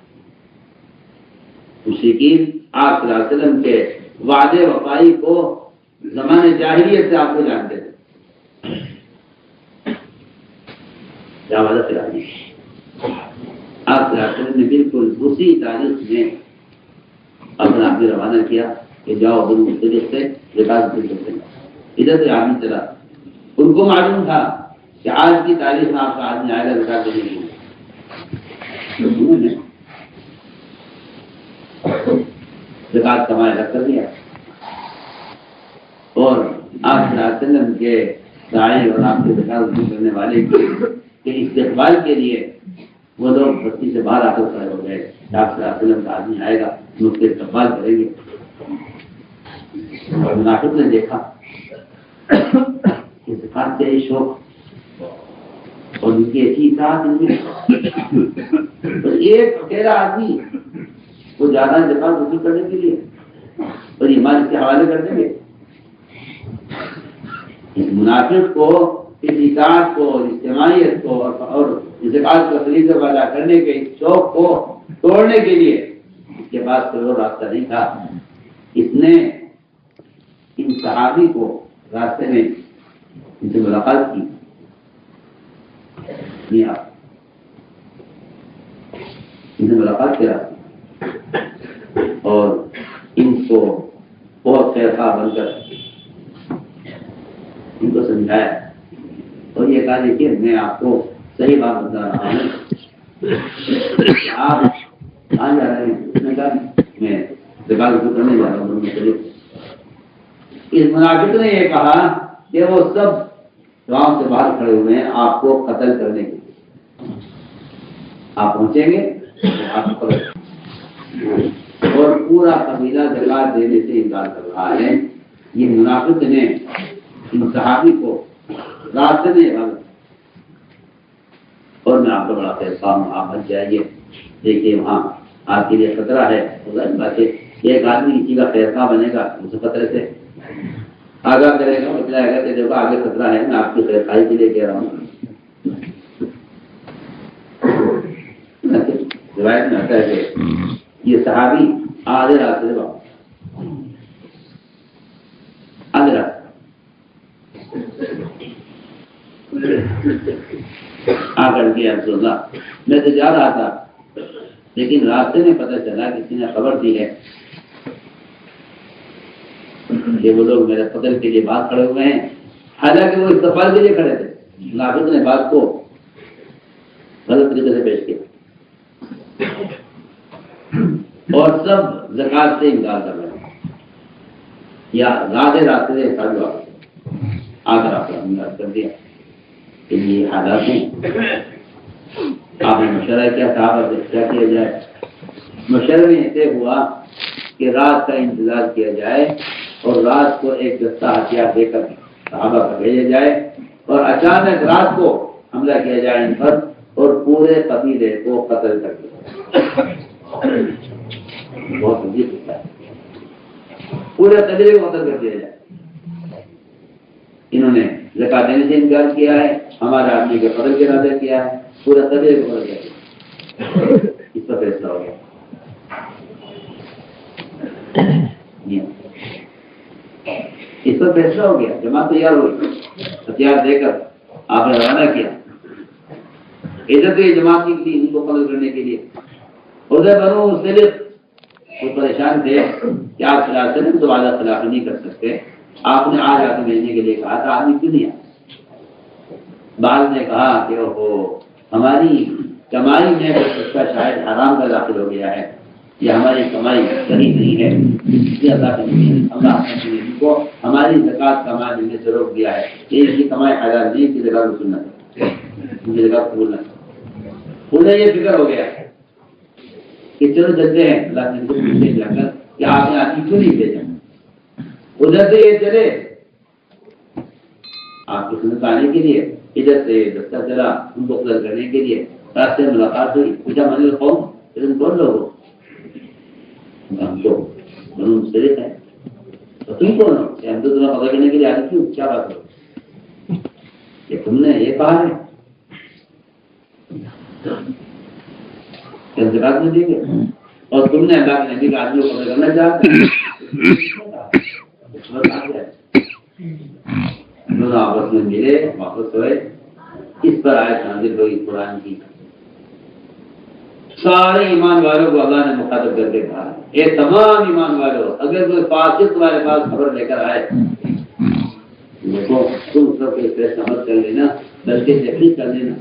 [SPEAKER 1] مشرکین آپ صلی اللہ علیہ وسلم کے وعدے وفائی کو زمانے جاہلیت سے آپ کو جانتے تھے. کیا وعدہ کرا دیا آپ صلی اللہ علیہ وسلم نے بالکل اسی تاریخ میں اپنا آدمی روانہ کیا کہ جاؤ بنو مصطلق سے زکوٰۃ وصول کرتے ہیں. ادھر سے آدمی چلا. ان کو معلوم تھا کہ آج کی تاریخ میں آپ کا آدمی آئے گا زکوٰۃ دینے کے لیے. زکوٰۃ کا مال کر دیا اور آپ صلی اللہ علیہ وسلم کے داعی اور آپ کے زکوٰۃ وصول کرنے والے کے استقبال کے لیے وہ لوگ بستی سے باہر آ کر کھڑے ہو گئے. آپ صلی اللہ علیہ وسلم کا آدمی آئے گا ہم اس کے استقبال کریں گے. اور منافق نے دیکھا کہ زکوٰۃ سے شوق اور ان کی ایسی اطاعت ان میں ایک اکیلا آدمی وہ زیادہ زکوٰۃ وصول کرنے کے لیے اور ایمان اس کے حوالے کر دیں گے. اس منافق کو اس اطاعت کو اور اجتماعیت کو اور زکوٰۃ کا فریضہ ادا کرنے کے شوق کو توڑنے کے لیے اس کے پاس کوئی اور راستہ نہیں تھا. اس نے ان صحابی کو راستے میں ان سے ملاقات کی. نہیں آپ ان سے ملاقات کیا اور ان کو بہت خیر خواہ بن کر ان کو سمجھایا اور یہ کہا دیکھیے میں آپ کو صحیح بات بتا رہا ہوں. آپ کہاں جا رہے ہیں؟ اس نے کہا میں زکوٰۃ وصول کرنے جا رہا ہوں. اس منافق نے یہ کہا کہ وہ سب گاؤں سے باہر کھڑے ہوئے ہیں آپ کو قتل کرنے کے لیے. آپ پہنچیں گے آپ کو قتل اور پورا قبیلہ زکوٰۃ دینے سے انکار کر رہا ہے. یہ منافق نے ان صحابی کو راستے میں عبادت اور میں آپ کا بڑا فیصلہ ہوں آپ بچ جائیے. دیکھیے وہاں آپ کے لیے خطرہ ہے. بات ہے ایک آدمی کسی کا فیصلہ بنے گا اس خطرے سے آگاہ کرے گا بتلائے گا کہ دیکھو آگے خطرہ ہے میں آپ کی خیر خائی کے لیے کہہ رہا ہوں. روایت میں آتا ہے کہ یہ صحابی آدھے راستے سے آدھے راستے آ کر کے رسول اللہ میں تو جا رہا تھا لیکن راستے میں پتہ چلا کسی نے خبر دی ہے کہ وہ لوگ میرے قتل کے لیے باہر کھڑے ہوئے ہیں، حالانکہ وہ استغفار کے لیے کھڑے تھے. منافق نے بات کو غلط طریقے سے پیش کیا اور سب زکات سے انکار کر رہے ہیں یا راضے راستے سے ساتھ آ کر آپ نے انکار کر دیا کہ یہ حالات ہیں. آپ نے مشورہ کیا صحابہ سے کیا کیا جائے؟ مشورہ میں ایسے ہوا کہ رات کا انتظار کیا جائے اور رات کو ایک دستہ ہتھیار دے کر صحابہ پر بھیجا جائے اور اچانک رات کو حملہ کیا جائے ان پر اور پورے قبیلے کو قتل کر دیا. بہت عجیب ہوتا ہے، پورے قبیلے کو قتل کر دیا جائے. انہوں نے زکات دینے سے انکار کیا ہے، ہمارے آدمی کے قتل کے ارادہ کیا ہے، پورے قبیلے کو قتل کر دیا. اس پر فیصلہ ہو گیا. اس پر فیصلہ ہو گیا. جماعت تیار ہوئی، ہتھیار دے کر آپ نے روانہ کیا. ادھر تو یہ جماعت نکلی ان کو قتل کرنے کے لیے، ادھر بنو مختلف وہ پریشان تھے کہ آپ خلاف سے تو واضح خلافی نہیں کر سکتے. آپ نے آج آتے بھیجنے کے لیے کہا تھا، آدمی کیوں نہیں آیا؟ بعض نے کہا کہ وہ ہماری کمائی میں اس کا شاید حرام کا داخل ہو گیا ہے یا ہماری کمائی صحیح نہیں ہے، اس لیے اللہ نے کو ہماری زکات کا مال دینے سے روک دیا ہے. یہ اس کی کمائی حلال نہیں کی زکات وصول نہ کرے، ان کی زکات قبول نہ کرے. انہیں یہ فکر ہو گیا کہ چلو چلتے ہیں اللہ نے پوچھے جا کر کہ آپ نے آدمی کیوں نہیں بھیجا. ادھر سے یہ چلے آپ کی سنت آنے کے لیے، ادھر سے دستہ چلا ان کو قتل کرنے کے لیے. راستے میں ملاقات ہوئی، پوچھا من القوم، تم کون لوگ ہو؟ ہم تو بنو مختلف ہیں. تو تم کون ہو؟ ہم تو تمہیں قتل کرنے کے لیے آئے. کیوں؟ کیا بات ہو کہ تم نے یہ کہا ہے کہ زکات نہیں دیں گے اور تم نے اللہ کے نبی کا آدمی کو قتل کرنا چاہتے ہیں. دونوں آپس میں ملے، واپس ہوئے. اس پر آیت نازل ہوئی قرآن کی. سارے ایمان والوں کو اللہ نے مخاطب کر کے کہا، اے تمام ایمان والوں، اگر کوئی فاسق تمہارے پاس خبر لے کر آئے دیکھو تم سب کے فیصلہ مت کر لینا بلکہ تحقیق کر لینا.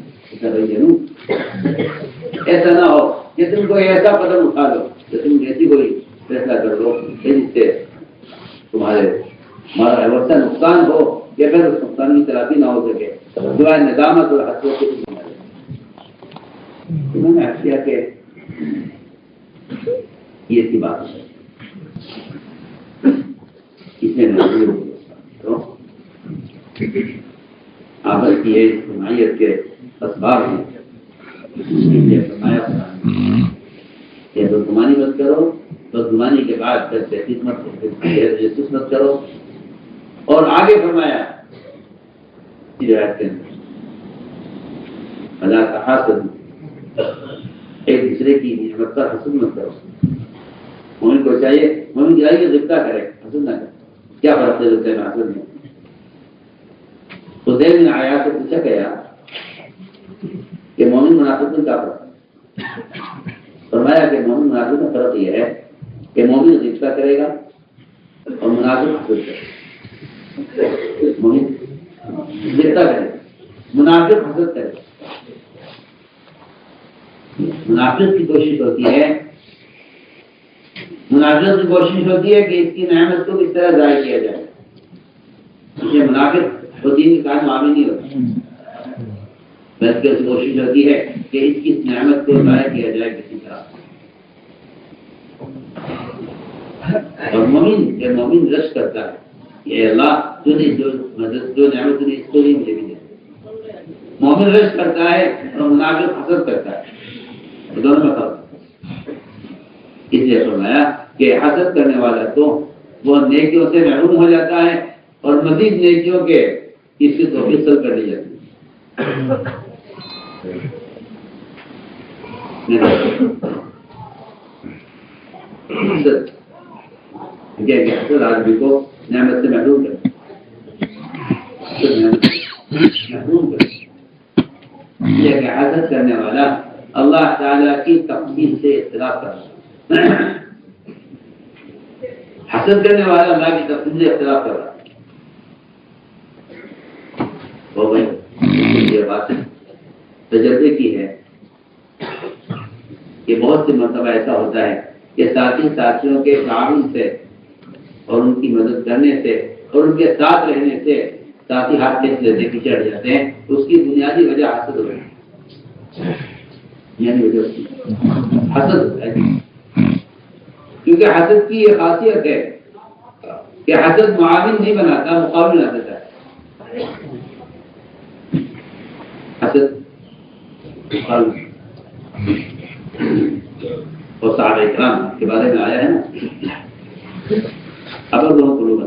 [SPEAKER 1] ایسا نہ ہو کہ تم کوئی ایسا قدم اٹھا لو کہ تم ایسی کوئی فیصلہ کر دو جس سے تمہارا ورثہ نقصان ہو یا پھر اس نقصان کی تلافی نہ ہو سکے. سوائے ندامت اور حسرت کے انہوں نے کیا کہ یہ سی بات ہے. اس نے آبد کی ہے حمایت کے اسباب ہیں. یہ بدگمانی مت کرو، بدگمانی کے بعد پھر تحقیق مت کرو. اور آگے فرمایا اللہ کا حسد، ایک دوسرے کی نعمت پر حسد مت کرو. مومن کو چاہیے مومن چاہیے غبطہ کرے، حسد نہ کرے. کیا فرق ہے غبطے میں حسد میں؟ حذیفہ بن عیاض سے پوچھا گیا کہ مومن منافق میں کیا فرق ہے؟ فرمایا کہ مومن منافق میں فرق یہ ہے کہ مومن غبطہ کرے گا اور منافق حسد کرے گا. مومن غبطہ کرے گا، منافق حسد کرے گا. منافق کی کوشش ہوتی ہے کہ اس کی نعمت کو کس طرح ضائع کیا جائے. یہ منافق وہ دین کے کام عامی نہیں ہوتا، بلکہ اس کوشش ہوتی ہے کہ اس کی نعمت کو ضائع کیا جائے کسی طرح. اور مومن رشک کرتا ہے کہ اللہ جو نعمت نے اس کو نہیں مجھے بھی دے. مومن رشک کرتا ہے اور منافق حسد کرتا ہے. دونوں میں فرق. اس لیے فرمایا کہ حسد کرنے والا تو وہ نیکیوں سے محروم ہو جاتا ہے اور مزید نیکیوں کے اس کی توفیق حاصل کر لی جاتی ہے. حسد آدمی کو نعمت سے محروم کرے. حسد کرنے والا اللہ تعالیٰ کی تقدیر سے اختلاف کرتا ہے. حسد کرنے والا اللہ کی تفصیل سے اختلاف کر رہا ہے. وہ بھائی یہ بات تجربے کی ہے کہ بہت سی مرتبہ ایسا ہوتا ہے کہ ساتھیوں کے تعاون سے اور ان کی مدد کرنے سے اور ان کے ساتھ رہنے سے ساتھی ہاتھ کھینچ لیتے پیچھے ہٹ جاتے ہیں. اس کی بنیادی وجہ حسد ہو ہے، یعنی وجہ اس کی حسد ہوتا ہے. کیونکہ حسد کی یہ خاصیت ہے کہ حسد معاون نہیں بناتا، مقابل بنا دیتا ہے. حسد اور صحابہ اکرام کے بارے میں آیا ہے نا، اب بہت لوگ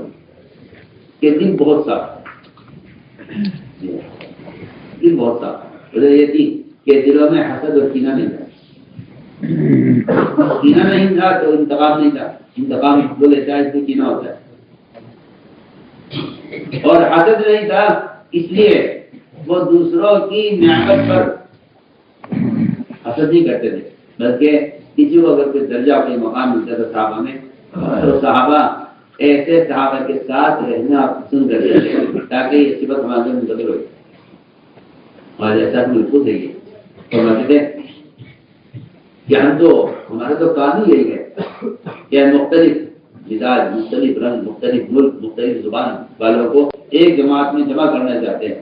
[SPEAKER 1] کہ دل بہت صاف، دل بہت صاف. وجہ یہ تھی کہ دلوں میں حسد اور کینہ نہیں تھا. کینہ نہیں تھا تو انتقام نہیں تھا. انتقام بولے چاہے تو کینہ ہوتا ہے. اور حسد نہیں تھا اس لیے وہ دوسروں کی نعمت پر حسد نہیں کرتے تھے، بلکہ کسی کو اگر کوئی درجہ کوئی مقام ملتا تھا صحابہ میں تو صحابہ ایسے صحابہ کے ساتھ رہنا پسند کرتے تھے تاکہ یہ صفت ہمارے منتقل ہو. اور ایسا محفوظ ہے یہ فرماتے تھے کہ ہم تو ہمارا تو کام ہی یہی ہے کہ مختلف مزاج، مختلف رنگ، مختلف ملک، مختلف زبان والوں کو ایک جماعت میں جمع کرنا چاہتے ہیں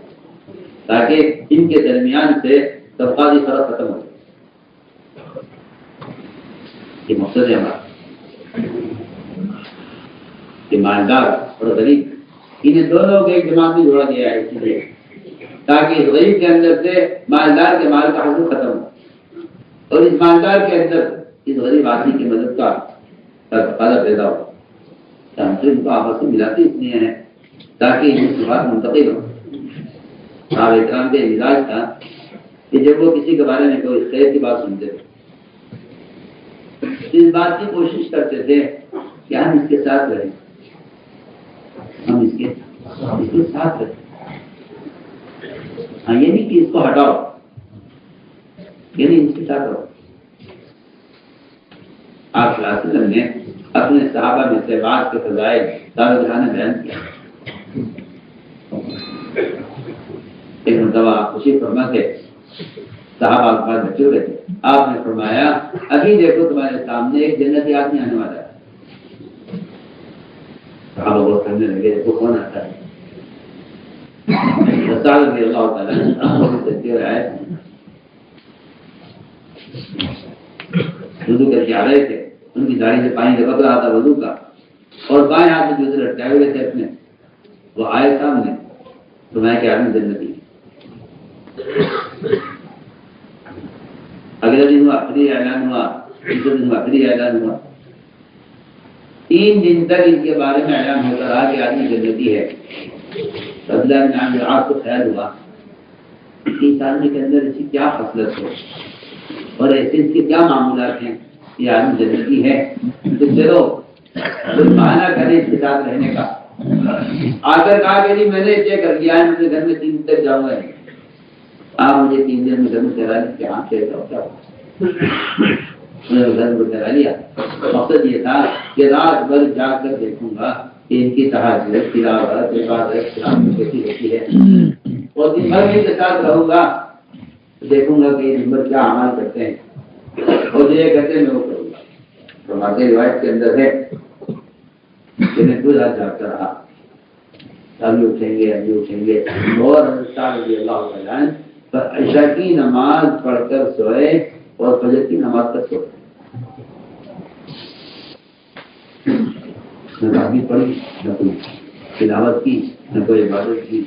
[SPEAKER 1] تاکہ ان کے درمیان سے طبقاتی فرق ختم ہو. یہ مقصد ہے ہمارا کہ مالدار اور غریب انہیں دونوں کو ایک جماعت میں جوڑا گیا ہے اس لیے تاکہ غریب کے اندر سے مالدار کے مال کا حصول ختم ہو اور اس مالدار کے اندر اس غریب آدمی کی مدد کا تقاضا پیدا ہو. ہم تو ان کو آپس میں ملاتے اس لیے ہیں تاکہ ان کی بات منتقل ہو. صحابہ اکرام کے مزاج تھا کہ جب وہ کسی کے بارے میں کوئی خیر کی بات سنتے تھے اس بات کی کوشش کرتے تھے کہ ہم اس کے ساتھ رہیں، ہم اس کے ساتھ رہیں. ہاں یہ نہیں کہ اس کو ہٹاؤ، یعنی اس کے ساتھ رہو. آپ صلی اللہ علیہ وسلم نے اپنے صحابہ میں سے بعض کے فضائل دارالحکومت نے بیان کیا. ایک مرتبہ آپ خوشی فرما تھے، صحابہ آپ کے پاس بچے ہوئے تھے. آپ نے فرمایا ابھی دیکھو تمہارے سامنے ایک جنتی آدمی آنے والا ہے. صحابہ بہت کرنے لگے دیکھو کون آتا ہے. رضی اللہ تعالیٰ وضو کر کے آ رہے تھے، ان کی داڑھی سے پانی لپک رہا تھا وضو کا، اور بائیں ہاتھ میں جوتے لٹکائے ہوئے تھے اپنے. وہ آئے سامنے تو میں کہ آدمی جنتی. اگلا دن ہوا پھر اعلان ہوا، تیسرے دن ہوا پھر اعلان ہوا. 3 دن تک ان کے بارے میں اعلان ہوتا رہا کہ آدمی جنتی ہے. عبداللہ بن عامر آپ کو خیال ہوا اس آدمی کے اندر ایسی کیا خصلت ہے اور ایسے اس کے کیا معمولات ہیں، یہ آدمی جنتی ہے. تو چلو کوئی بہانہ کرے اس کے ساتھ رہنے کا. آ کر کہا کہ میں نے طے کر لیا ہے، میں گھر میں 3 دن تک جاؤں گا. آپ مجھے 3 دن میں گھر میں ٹھہرا لیں کہ ہاں ٹھہرا ہوتا گھر میں ٹھہرا لیا. مقصد یہ تھا کہ رات بھر جا کر دیکھوں گا کہ ان کی تہجد تلاوت عبادت کیسی ہوتی ہے، اور دن بھر ان کے ساتھ رہوں گا دیکھوں گا کہ یہ دن بھر کیا عمل کرتے ہیں اور جو یہ کہتے ہیں میں وہ کروں گا. فرماتے روایت کے اندر ہے کہ میں پوری رات جاگتا رہا. ابھی اٹھیں گے اور رضی اللہ تعالیٰ عشاء کی نماز پڑھ کر سوئے اور فجر کی نماز تک سوئے. نہ تعبیر پڑھی، نہ کوئی تلاوت کی، نہ کوئی عبادت کی.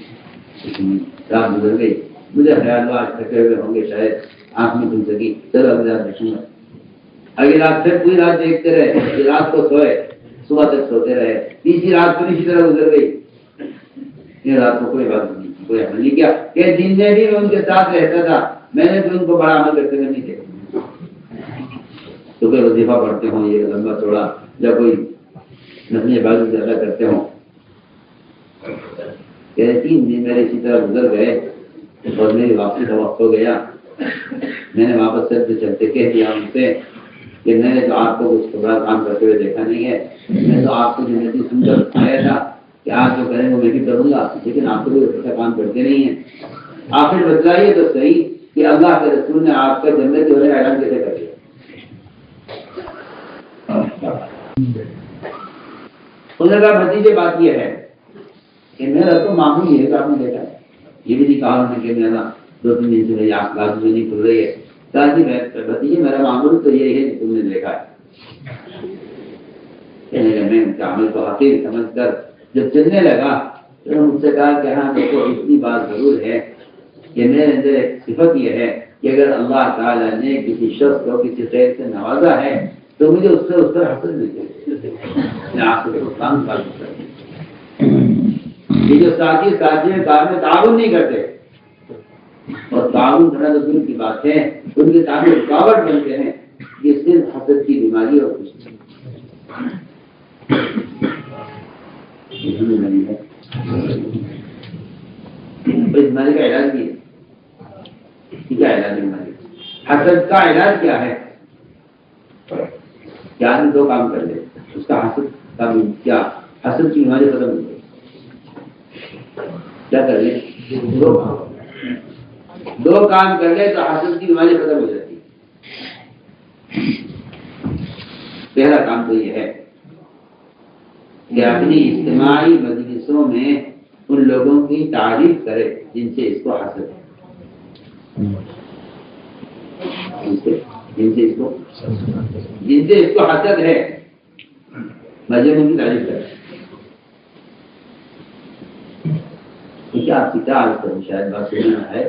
[SPEAKER 1] رات گزر گئی. مجھے خیال ہوا تھکے ہوئے ہوں گے شاید، آنکھ میں کھل سکی، چلو اگلی رات دیکھوں گا. اگلی رات پھر پوری رات دیکھتے رہے، رات کو سوئے، صبح تک سوتے رہے. تیسری رات پھر اسی طرح گزر گئی. یہ رات کو کوئی بات نہیں، کوئی عمل نہیں کیا کہ دن میں بھی میں ان کے ساتھ رہتا تھا، میں نے بھی ان کو بڑا عمل کرتے ہوئے نہیں دیکھا. تو کوئی وظیفہ پڑھتے ہوں یہ لمبا چوڑا، یا کوئی نفلی عبادت زیادہ کرتے ہوں. 3 دن میرے اسی طرح گزر گئے اور میری واپسی کا وقت ہو گیا. میں نے واپس چلتے چلتے کہہ دیا ان سے کہ میں نے تو آپ کو کچھ بڑا کام کرتے ہوئے دیکھا نہیں ہے، میں تو آپ کو جنتی سن کر آیا تھا کہ آپ جو کریں وہ میں بھی کروں گا، لیکن آپ کو بھی ایسا کام کرتے نہیں ہیں۔ آخر بتلائیے تو صحیح کہ اللہ کے رسول نے آپ کا جنت جو ہے اعلان کیسے کر دیا؟ انہوں نے کہا بھتیجے بات یہ ہے کہ میرا تو معمول یہ ہے کہ آپ نے دیکھا ہے، یہ بھی نہیں کہا انہوں نے کہ میرا 2-3 دن سے میری آنکھ لازم نہیں کھل رہی ہے، کہا کہ بھتیجے میرا معمول تو یہ ہے کہ تم نے دیکھا ہے۔ میں ان کے عمل کو حقیر سمجھ کر جب چلنے لگا تو مجھ سے کہا کہ ہاں دیکھو اتنی بات ضرور ہے کہ میرے اندر ایک صفت یہ ہے کہ اگر اللہ تعالیٰ نے کسی شخص کو کسی خیر سے نوازا ہے تو مجھے اس پر حاصل نہیں چاہیے، میں آپ کو یہ جو ساتھی میں کام میں تعاون نہیں کرتے، اور تعاون کرنا تو دل کی بات ہے، ان کے کام میں رکاوٹ بنتے ہیں، یہ صرف حسد کی بیماری اور کچھ نہیں ہے۔ اس بیماری کا علاج بھی ہے، کیا علاج بیماری؟ حسد کا علاج کیا ہے؟ کیا آدمی 2 کام کر لے اس کا حسد کا کیا حسد کی بیماری ختم ہو گئی؟ کیا کر لے؟ 2 کام کر لے تو حسد کی بیماری ختم ہو جاتی ہے۔ پہلا کام تو یہ ہے کہ اپنی اجتماعی مجلسوں میں ان لوگوں کی تعریف کرے جن سے اس کو حسد ہے، جن سے اس کو حسد ہے، مجلسوں کی تعریف کرے۔ کیا آپ کیا عرض کریں، شاید بات سننا ہے،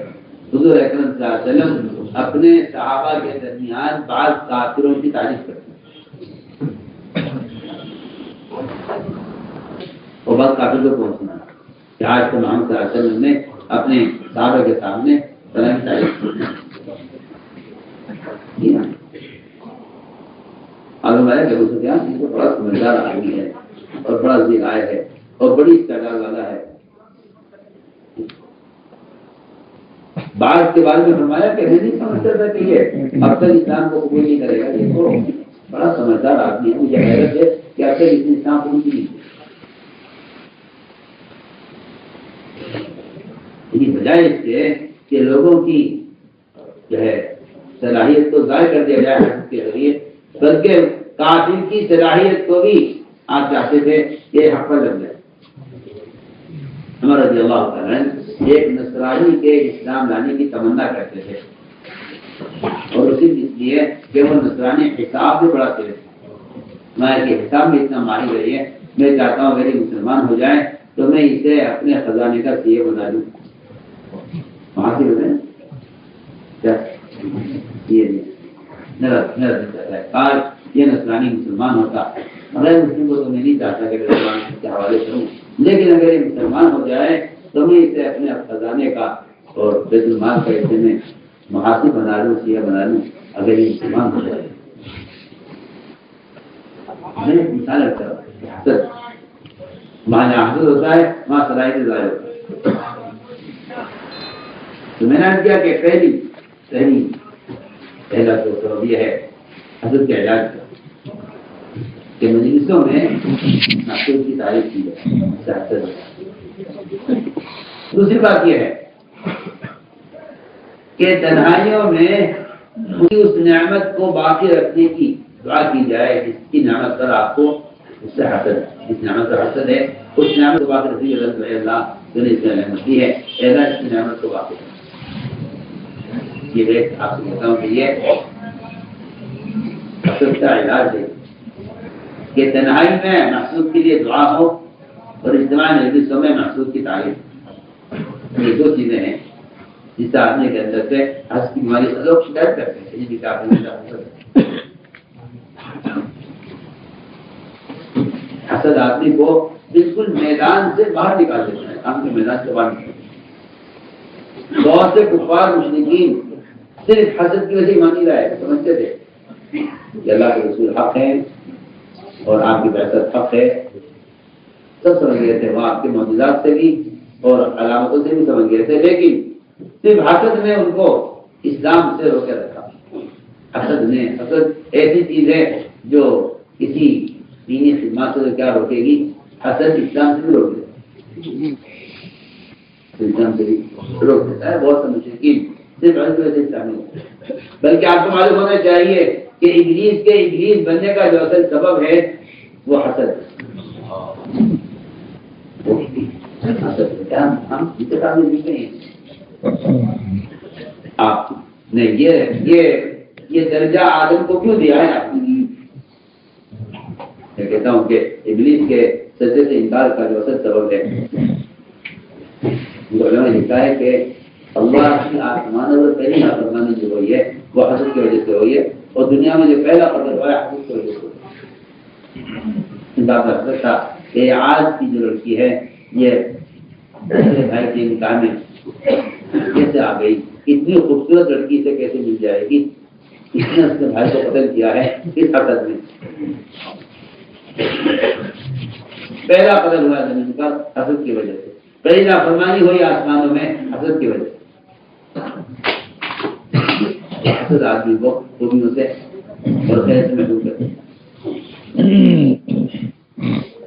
[SPEAKER 1] حضور اکرم صلی اللہ علیہ وسلم اپنے صحابہ کے درمیان بعض کافروں کی تعریف کرتے ہیں، وہ بات کافر کو پہنچنا کہ آج تو محمد صلی اللہ علیہ وسلم نے اپنے صحابہ کے سامنے طرح کی تعریف کی۔ اور ہمارے ابو سفیان اس کو بڑا سمجھدار آدمی ہے اور بڑا ذہین ہے اور بڑی استعداد والا ہے۔ بعض کے بارے میں فرمایا کہ میں نہیں سمجھتا تھا کہ یہ اب تک اسلام کو قبول نہیں کرے گا، یہ تو بڑا سمجھدار آدمی ہے، مجھے حیرت ہے کہ اب تک اس نے اسلام قبول نہیں کیا۔ بجائے اس کے کہ لوگوں کی جو ہے صلاحیت کو ضائع کر دیا جائے حسد کے ذریعے، بلکہ کافر کی صلاحیت کو بھی آپ چاہتے تھے کہ حق پر لگ جائے۔ عمر رضی اللہ تعالیٰ عنہ ایک نصرانی کے اسلام لانے کی تمنا کرتے تھے، اور اسی اس لیے کہ وہ نصرانی حساب سے بڑا تیز تھا، میں کہ حساب میں اتنا ماہر رہی ہے، میں چاہتا ہوں میری مسلمان ہو جائے تو میں اسے اپنے خزانے کا سی اے بنا دوں۔ وہاں سے ہوتے ہیں کیا یہ کاش یہ نصرانی مسلمان ہوتا، غیر مسلم کو تو میں نہیں چاہتا کہ مسلمان کے حوالے کروں، لیکن اگر یہ مسلمان ہو جائے تو میں اسے اپنے خزانے کا اور بیت المال کا حصے میں محاسب بنا لوں، سیاح بنا لوں اگر یہ مسلمان ہو جائے۔ میں مثال رکھتا ہوں، حسد وہاں جہاں حسد ہوتا ہے وہاں صلاحیت ظاہر ہوتا ہے۔ تو میں نے عرض کیا کہ پہلا تو سبب یہ ہے حسد کے علاج کا کہ مجلسوں میں ناقص کی تعریف کی جائے۔ دوسری بات یہ ہے کہ تنہائیوں میں اس نعمت کو باقی رکھنے کی دعا کی جائے جس کی نعمت پر آپ کو اس سے حسد ہے، جس نعمت پر حسد ہے اس نعمت کو باقی رکھنے کی اللہ نے اس میں نعمت دی ہے، اللہ اس کی نعمت کو باقی رکھے۔ یہ دیکھ آپ سے کہتا ہوں کہ یہ حسد کا علاج ہے کہ تنہائی میں محسود کے لیے دعا ہو اور اجتماع مجلسوں میں محسود کی تعریف، یہ 2 چیزیں ہیں جس سے آدمی کے اندر سے حسد کی بیماری سے لوگ شکایت کرتے ہیں کہ کافی حسد آدمی کو بالکل میدان سے باہر نکال دیتا ہے، کام کے میدان سے باہر نکال دیتا ہے۔ بہت سے کفار مشرکین صرف حسد کی وجہ ایمان نہیں لائے، سمجھتے تھے کہ اللہ کے رسول حق ہے اور آپ کی بعثت حق ہے، سب سمجھ گئے تھے، وہ آپ کے معجزات سے بھی اور علامتوں سے بھی سمجھ گئے تھے، لیکن صرف حسد نے ان کو اسلام سے روکے رکھا۔ حسد ایسی چیز ہے جو کسی دینی خدمات سے کیا روکے گی؟ حسد اسلام سے بھی روک دیتا ہے، اسلام سے بھی روک دیتا ہے۔ بہت سے مشرکین صرف اس وجہ سے شامل ہوتے ہیں۔ بلکہ آپ کو معلوم ہونا چاہیے کہ ابلیس بننے کا جو اصل سبب ہے وہ حسد ہے۔ حسد کیا ہم انتخاب میں لکھتے ہیں آپ نے یہ درجہ آدم کو کیوں دیا ہے؟ آپ میں کہتا ہوں کہ ابلیس کے سجدے سے انکار کا جو اصل سبب ہے، علماء نے لکھا ہے کہ اللہ کی آسمان اور پہلی نافرمانی جو ہوئی ہے وہ حسد کی وجہ سے ہوئی ہے، اور دنیا میں جو پہلا قتل ہوا ہے حسد کی وجہ سے ہوئی ہے۔ تھا کہ آج کی جو لڑکی ہے یہ بھائی کے نکاح میں کیسے آ گئی، اتنی خوبصورت لڑکی سے کیسے مل جائے گی، اس نے اس نے بھائی کو قتل کیا ہے اس حسد میں۔ پہلا قتل ہوا زمین پر حسد کی وجہ سے، پہلی نافرمانی ہوئی آسمانوں میں حسد کی وجہ سے۔ حسد آدمی کو خوبیوں سے اور خیر سے محروم کرتا ہے،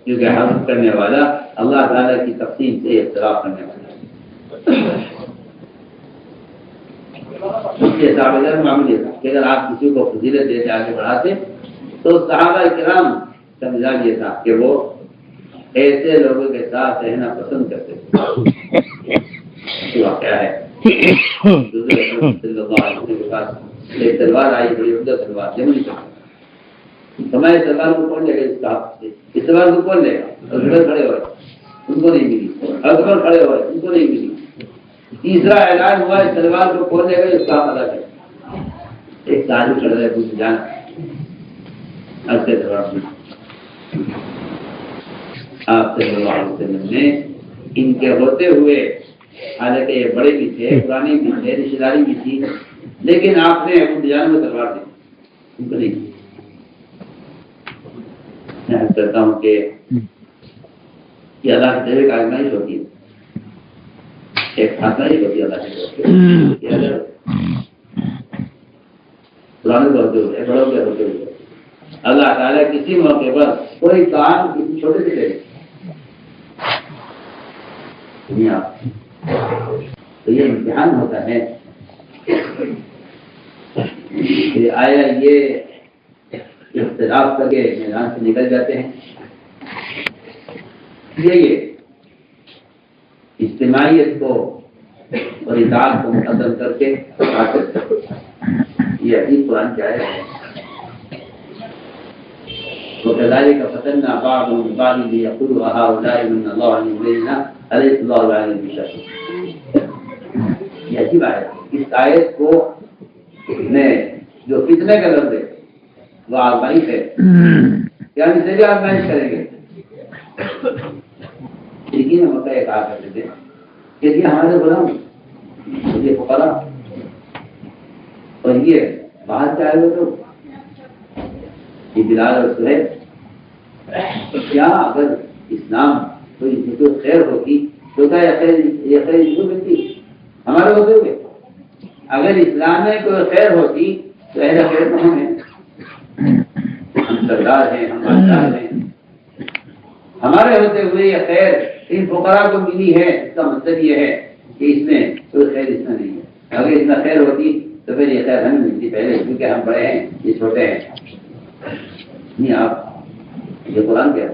[SPEAKER 1] کیونکہ حسد کرنے والا اللہ تعالیٰ کی تقسیم سے اختلاف کرنے والا ہے۔ اس کے حساب معمولی تھا کہ اگر آپ کسی کو فضیلت دیتے آگے بڑھاتے تو صحابہ کرام کا مزاج یہ تھا کہ وہ ایسے لوگوں کے ساتھ رہنا پسند کرتے تھے۔ واقعہ ہے حضور اکرم صلی اللہ علیہ وسلم کے پاس ایک تلوار آئی، بڑی عمدہ تلوار، جمنی تلوار۔ ہمارے تلوار کو کون لے گا؟ اس تلوار کو کون لے گا؟ حضرت کھڑے ہوئے، ان کو نہیں ملی، اکبر کھڑے ہوئے، ان کو نہیں ملی۔ تیسرا اعلان ہوا اس تلوار کو کون لے گا؟ اس کا پتہ ہے ایک صحابی کھڑے رہے، پوچھ جان تلوار آپ صلی اللہ علیہ وسلم نے ان کے ہوتے ہوئے، حالانکہ یہ بڑے بھی تھے، پرانے بھی تھے، رشتے داری بھی تھی، لیکن آپ نے ابو جان کو تلوار دی، ان کو نہیں۔ میں عرض کرتا ہوں کہ یہ اللہ کی طرف ایک آزمائش ہوتی ہے، ایک آزمائش ہوتی ہے اللہ کی طرف۔ پرانے کے ہوتے ہوئے، بڑوں کے ہوتے ہوئے اللہ تعالیٰ کسی موقع پر کوئی کام کسی چھوٹے سے کرے تو یہ امتحان ہوتا ہے کہ آیا یہ اختلاف کر کے میدان سے نکل جاتے ہیں، یہ اجتماعیت کو اور اطاعت کو مقدم کر کے یہ عزیز قرآن کیا ہے۔ وَكَذَلِكَ فَتَنَّا بَعْضَهُم بِبَعْضٍ لِيَقُولُوا أَهَٰؤُلَاءِ مَنَّ اللَّهُ عَلَيْهِم بَيْنَا أَلَيْسَ اللَّهُ بِعَلِيمٍ بِالشَّاكِرِينَ۔ یہ عجیب آیت ہے۔ اس آیت کو میں جو فتنے کا لفظ ہے وہ آزمائش ہے، کیا ہم اسے بھی آزمائش کریں گے؟ لیکن ہم یہ کہا کرتے تھے کہ یہ ہمارے غلام، یہ فقراء اور یہ باہر سے آئے ہوئے تو یہ بلال اور سہیل، کیا اگر اسلام کوئی خیر ہوتی تو کیا یہ خیر ان کو ملتی ہمارے ہوتے ہوئے؟ اگر اسلام میں کوئی خیر ہوتی تو ایسا خیر تو ہم ہیں، ہم سردار ہیں، ہم بادشاہ ہیں، ہمارے ہوتے ہوئے یہ خیر ان فقراء کو ملی ہے۔ اس کا مطلب یہ ہے کہ اس میں کوئی خیر اس میں نہیں ہے۔ اگر اس میں خیر ہوتی تو پھر یہ خیر ہمیں ملتی پہلے، کیونکہ ہم بڑے ہیں یہ چھوٹے ہیں۔ نہیں آپ یہ قرآن کیا ہے؟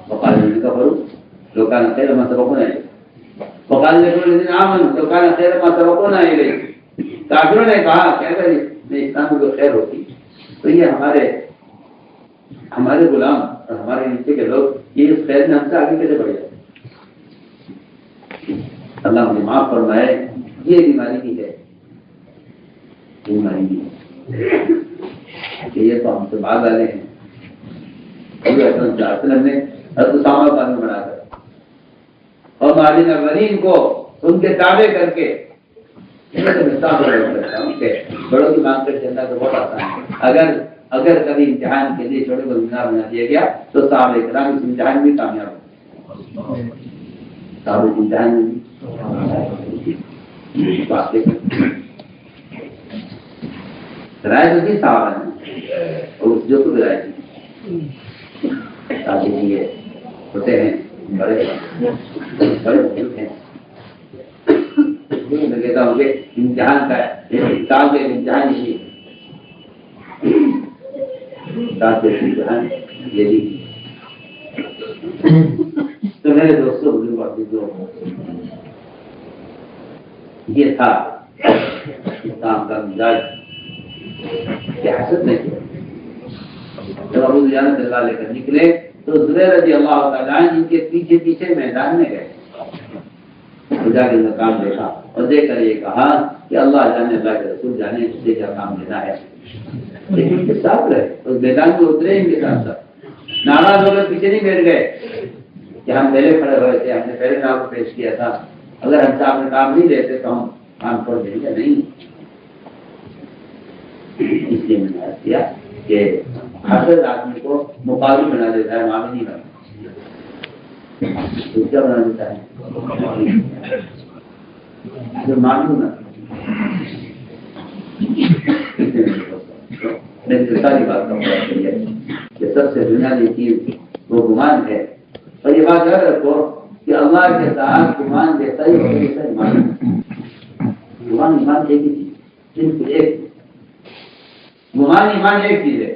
[SPEAKER 1] وقال الذين كفروا لو كان خيرا ما سبقونا إليه، وقال الذين آمنوا لو كان خيرا ما سبقونا إليه۔ کافروں نے کہا کہ اگر میں اسلام کو خیر ہوتی تو یہ ہمارے غلام اور ہمارے نیچے کے لوگ یہ اس خیر میں ہم سے آگے کیسے بڑھ جاتے؟ اللہ مجھے معاف فرمائے، یہ بیماری کی ہے، بیماری کی ہے کہ یہ تو ہم سے بعد والے ہیں۔ نے حضرت اسامہ کو قانون بنا کر اور مہاجرین اولین کو ان کے تابع کر کے بڑوں کی مانگ کر چلنا تو بہت آسان ہے۔ اگر کبھی امتحان کے لیے چھوٹے کو زندہ بنا دیا گیا تو صحابہ کرام اس امتحان میں کامیاب ہو، صحابہ امتحان میں بھی رائے تو تھی صحابہ نے، اور اس جو کو رائے تھی تاکہ یہ ہوتے ہیں بڑے بڑے بزرگ ہیں. میں کہتا ہوں کہ امتحان کا کتاب کے امتحان یہی. تو میرے دوستوں بزرگ یہ تھا اسلام کا مزاج کہ حسد نہیں کیا. جب ابو دجانہ صلی اللہ علیہ وسلم نکلے تو زبیر رضی اللہ تعالیٰ عنہ ان کے پیچھے پیچھے میدان میں گئے، خدا کے مقام دیکھا اور دیکھ کر یہ کہا کہ اللہ جانے، اللہ کے رسول جانے سے کیا کام لینا ہے. لیکن ان کے ساتھ رہے اور میدان میں اترے ان کے ساتھ ساتھ. ناراض ہو کر پیچھے نہیں بیٹھ گئے کہ ہم پہلے کھڑے ہوئے تھے، ہم نے پہلے نام کو پیش کیا تھا، اگر ہم سے آپ نے کام نہیں لیتے تو ہم کام چھوڑ دیں گے. نہیں، اس لیے میں نے عرض کیا کہ حسد آدمی کو مقابل بنا دیتا ہے، معامل نہیں بنا. تو کیا بنا دیتا ہے؟ جو معلوم نہ. میں ساری بات کا مطلب یہ ہے کہ سب سے بنیادی چیز وہ گمان ہے. اور یہ بات یاد رکھو کہ اللہ کے ساتھ گمان جیسا ہی ویسا ایمان. گمان ایمان ایک ہی چیز، صرف ایک. گمان ایمان ایک چیز ہے.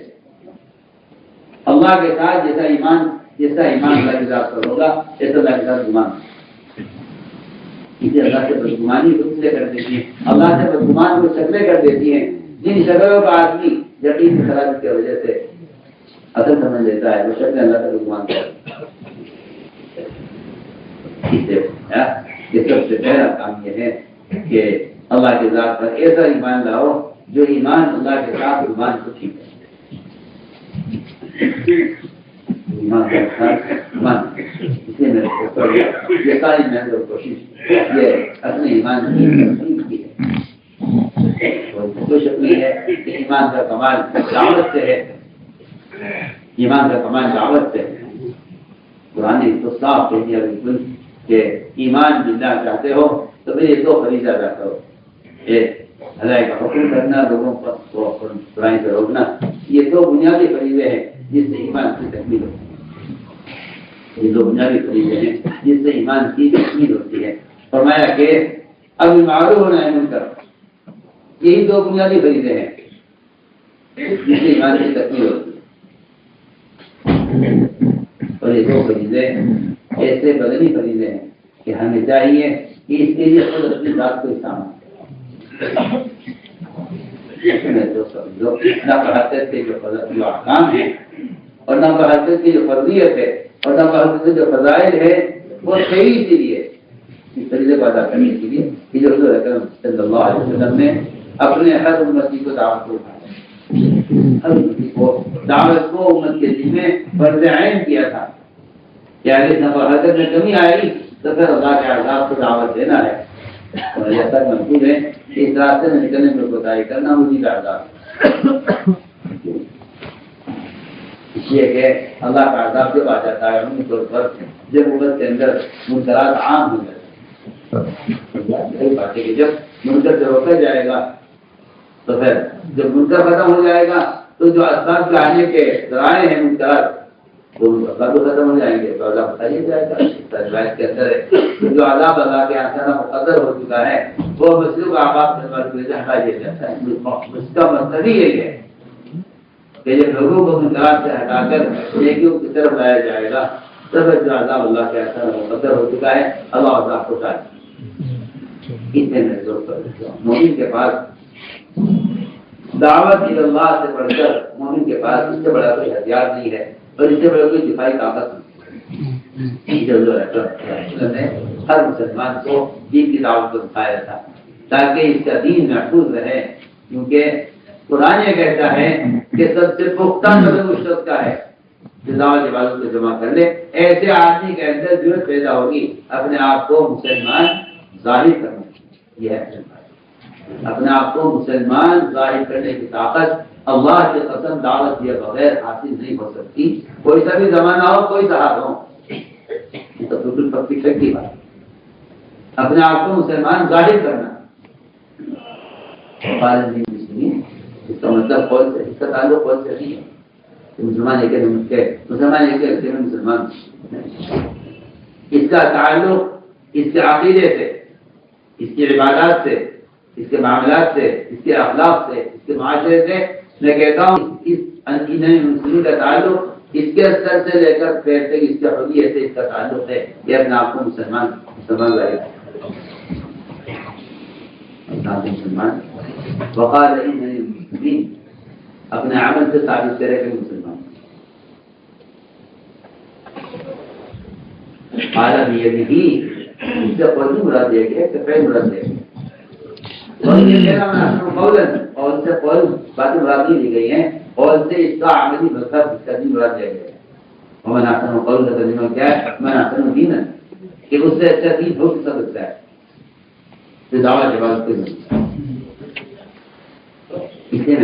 [SPEAKER 1] اللہ کے ساتھ جیسا ایمان اللہ کے ساتھ پر ہوگا ایسا اللہ کے ساتھ گمان. اسے اللہ سے بدگمانی خود سے کر دیتی ہے. اللہ سے بدگمان کو شکلیں کر دیتی ہیں جن شکلوں کا آدمی یقین خرابی کی وجہ سے اصل سمجھ لیتا ہے، وہ شکل اللہ سے بدگمان کرتا ہے. یہ سب سے پہلا کام یہ ہے کہ اللہ کے ذات پر ایسا ایمان لاؤ جو ایمان اللہ کے ساتھ ایمان کو ٹھیک ہے. ایمان کے ساتھ ایمان اس لیے میرے یہ ساری محنت اور کوشش یہ اپنے ایمان کی تصدیق کی ہے. کوئی شک نہیں ہے کہ ایمان کا کمال دعوت سے ہے. ایمان کا کمال دعوت سے ہے. قرآن نے تو صاف کہہ دیا بالکل کہ ایمان باللہ چاہتے ہو تو پھر یہ دو فریضہ ادا کرو. ایک بھلائی کا حکم کرنا، لوگوں کو برائی سے روکنا. یہ دو بنیادی فریضے ہیں جس سے ایمان کی تکمیل ہوتی ہے. یہ دو بنیادی فریضے ہیں جس سے ایمان کی تکمیل ہوتی ہے. فرمایا کہ اب معروف و نہی منکر، یہی دو بنیادی فریضے ہیں جس سے ایمان کی تکمیل ہوتی ہے. اور یہ دو فریضے ایسے بدنی فریضے ہیں کہ ہمیں چاہیے کہ اس کے لیے خود اپنی ذات کو استعمال نقل حدیث کے جو احکام ہیں اور نقل حدیث کی جو فرضیت ہے اور نقل حدیث کے جو فضائل ہے وہ صحیح اسی لیے اس فریضے کو ادا کرنے کے لیے کہ جو حضور اکرم صلی اللہ علیہ وسلم نے اپنے ہر امتی کو دعوت کو اٹھایا، ہر امتی کو دعوت کو امت کے ذمہ فرض عین کیا تھا کہ اگر نقل حدیث میں کمی آئی تو پھر اللہ کے عذاب کو دعوت دینا ہے. اور یہ تک منصوب ہے کہ اس راستے میں نکلنے میں کوتاہی کرنا اسی کا عذاب. اس لیے کہ اللہ کا عذاب جب آ جاتا ہے عمومی طور پر جب امت کے اندر منکرات عام ہو جاتے ہیں. بات ہے کہ جب منکر سے روکا جائے گا تو پھر جب منکر ختم ہو جائے گا تو جو اسباب کے آنے کے ذرائع ہیں منکرات وہ عذاب تو ختم ہو جائیں گے. تو عذاب بتایا جائے گا روایت کے اندر ہے جو عذاب اللہ کے آسانہ مقدر ہو چکا ہے وہ مسلم آباد سے ہٹا دیا جاتا ہے. اس کا مقصد ہی یہی ہے کہ جب لوگوں کو منکرات سے ہٹا کر نیکیوں کی طرف لایا جائے گا تب جو عذاب اللہ کے آسانہ مقدر ہو چکا ہے اللہ عذاب کو ہٹا دے. اتنے میں زور پر مومن کے پاس دعوت اللہ سے بڑھ کر مومن کے پاس اس سے بڑا کوئی ہتھیار نہیں ہے اور اس سے بڑا کوئی دفاعی طاقت نہیں. ہر مسلمان کو دین کی دعوت کو دکھایا تھا تاکہ اس کا دین محفوظ رہے. کیونکہ قرآن یہ کہتا ہے کہ سب سے پختہ نظر اس شخص کا ہے جو دعوت عبادت کو جمع کر لے. ایسے آدمی کے اندر ضرورت پیدا ہوگی اپنے آپ کو مسلمان ظاہر کرنے کی. یہ ہے اپنے آپ کو مسلمان ظاہر کرنے کی طاقت اللہ کی قسم دعوت دیے بغیر حاصل نہیں ہو سکتی. کوئی سا بھی زمانہ ہو کوئی صحابہ ہو یہ تو بالکل پکی شک کی بات. اپنے آپ کو مسلمان ظاہر کرنا اس کا مطلب قول سے، اس کا تعلق قول سے نہیں ہے کہ مسلمان ایک مسلمان ایک مسلمان، اس کا تعلق اس کے عقیدے سے، اس کی عبادات سے، اس کے معاملات سے، اس کے اخلاق سے، اس کے معاشرے سے۔ میں کہتا ہوں اس مسلم کا تعلق اس کے سر سے لے کر پیر تک، اس کے حلیے سے اس کا تعلق ہے۔ یہ اپنے آپ کو مسلمان لگے مسلمان وقال اننی مسلم، اپنے عمل سے ثابت کرے کہ مسلمان۔ عالم یہ بھی اس سے قول مراد دیا گیا کہ فعل مراد دیا گیا، اور سے قول باتیں مراد نہیں دی گئی ہیں، قول سے اس کا عملی مذہب اس کا دین مراد دیا گیا ہے۔ ومن احسن قولا کا ترجمہ کیا ہے؟ من احسن دینا، کہ اس سے اچھا دین ہو سکتا ہے جو دعوت عبادت کے اس لیے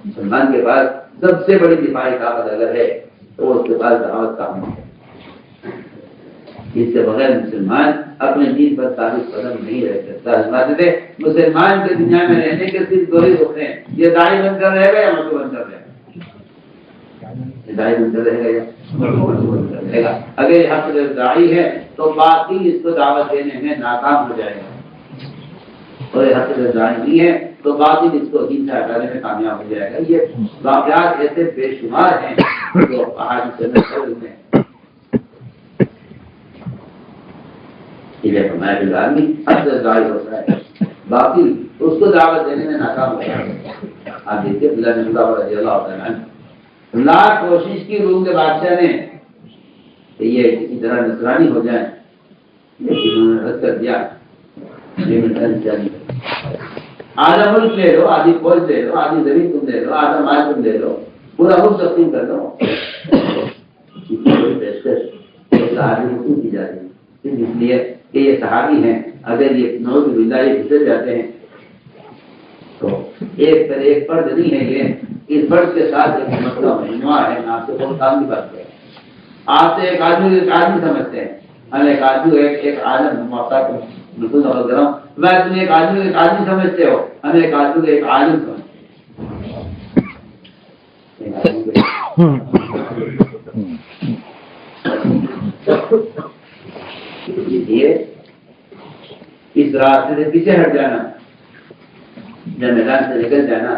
[SPEAKER 1] مسلمان کے پاس سب سے بڑی دفاعی طاقت اگر ہے تو اس کے پاس دعوت کا عمل ہے۔ اس کے بغیر مسلمان اپنے دین پر ثابت قدم نہیں رہ سکتا۔ مسلمان کے دنیا میں رہنے کے صرف دو ہی ہوتے ہیں، یہ داعی بن کر رہے گا یا مدعو بن کر رہے گا۔ داعی بن کر رہے گا یا مدعو بن کر رہے گا۔ اگر یہ حق داعی ہے تو باقی اس کو دعوت دینے میں ناکام ہو جائے گا، اور یہ حق داعی نہیں ہے تو باقی اس کو دین سے ہٹانے میں کامیاب ہو جائے گا۔ یہ واقعات ایسے بے شمار ہیں جو احادیث میں آدمی حد سے ظاہر ہوتا ہے، باقی اس کو دعوت دینے میں ناکام ہوتا ہے۔ آپ دیکھیے عبداللہ بن عمر رضی اللہ عنہ لاکھ کوشش کی روم کے بادشاہ نے کہ یہ کسی طرح نصرانی ہو جائیں، لیکن انہوں نے رد کر دیا۔ آدھا ملک لے لو، آدھی فوج لے لو، آدھی زمین تم لے لو، آدھا مال تم لے لو، پورا ملک تقسیم کر لو، پیشکش صحابی حکم کی جاتی ہے صرف اس لیے کہ یہ صحابی ہیں۔ اگر یہ نعوذ باللہ یہ گزر جاتے ہیں تو ایک پر ایک فرد نہیں ہے، یہ اس فرد کے ساتھ ایک مسئلہ مجموعہ ہے۔ آپ سے بہت کام کی بات ہے، آپ سے ایک آدمی سمجھتے ہیں، ہم ایک آدمی ایک عالم موقع بالکل نقل کر رہا ہوں، میں تم ایک آدمی سمجھتے ہو، ہم ایک آدمی کو ایک عالم سمجھتے۔ اس راستے سے پیچھے ہٹ جانا، جب میدان سے نکل جانا،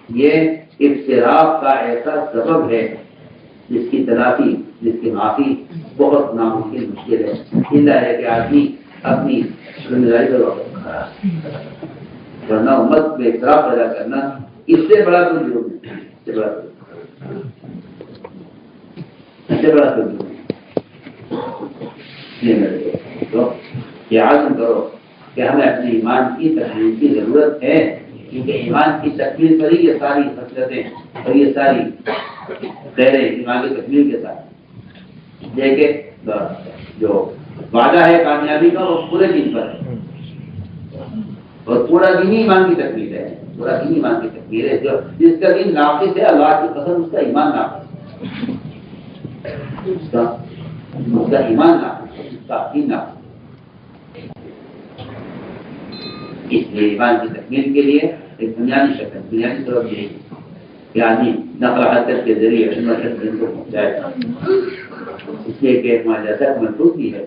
[SPEAKER 1] یہ افتراق کا ایسا سبب ہے جس کی تلافی، جس کی معافی بہت ناممکن مشکل ہے۔ اللہ ہے کہ آدمی اپنی ذمہ داری پر واپس ورنہ امت میں اختلاف پیدا کرنا اس سے بڑا کوئی جرم نہیں، اس سے بڑا کوئی جرم نہیں۔ تو یہ عزم کرو کہ ہمیں اپنے ایمان کی تکمیل کی ضرورت ہے، کیونکہ ایمان کی تکمیل پر ہی یہ ساری خصلتیں اور یہ ساری خیریں ایمان کی تکمیل کے ساتھ دیکھے جو وعدہ ہے کامیابی کا وہ پورے دین پر ہے، اور پورا دین ایمان کی تکمیل ہے، پورا دین ایمان کی تکمیل ہے۔ جو جس کا دین ناقص ہے اللہ کی قسم اس کا ایمان ناقص ہے، اس کا ایمان ناقص ہے، اس کا دین ناقص ہے۔ اس لیے ایمان کی تکمیل کے لیے ایک بنیادی شکل، بنیادی سبب یہی کہ آدمی نقل حرکت کے ذریعے دین کو پہنچائے گا۔ اس لیے کہ ایک معجزہ محسوس بھی ہے،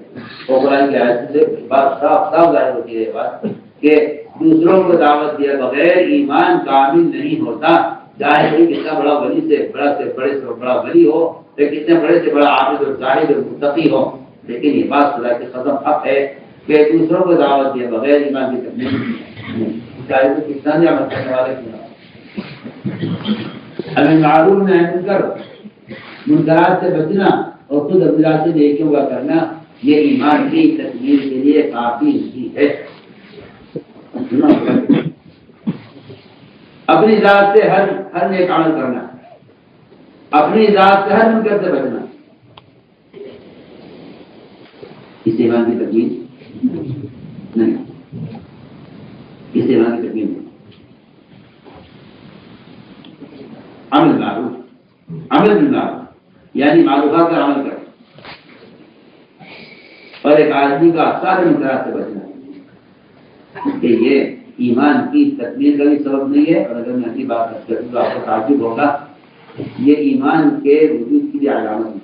[SPEAKER 1] اور قرآن کی آیت سے بات صاف ظاہر ہوتی ہے بات کہ دوسروں کو دعوت دیا بغیر ایمان کامل نہیں ہوتا، چاہے کوئی کتنا بڑا ولی سے بڑے سے بڑا ولی ہو، یا کتنے بڑے سے بڑا عابد اور زاہد اور متقی ہو، لیکن یہ بات خدا کی قسم حق ہے کہ دوسروں کو دعوت دیا بغیر ایمان کی تکمیل نہیں، چاہے وہ کتنا بھی عمل کرنے والے کیوں نہ۔ ہمیں معروف میں منکر منکرات سے بچنا اور خود اپنے راستے نیکیوں کا کرنا، یہ ایمان کی تکمیل کے لیے کافی نہیں ہے۔ اپنی ذات سے ہر نیک عمل کرنا، اپنی ذات سے ہر منکر سے بچنا، اس ایمان کی تکمیل نہیں، اس ایمان کی تکمیل نہیں۔ عمل بالمعروف یعنی معروفات کا عمل کرنا، اور ایک آدمی کا سارے منکرات سے بچنا، کہ یہ ایمان کی تکمیل کا بھی سبب نہیں ہے، اور اگر میں اپنی بات کروں تو آپ کو تعجب ہوگا، یہ ایمان کے وجود کی بھی علامت ہے۔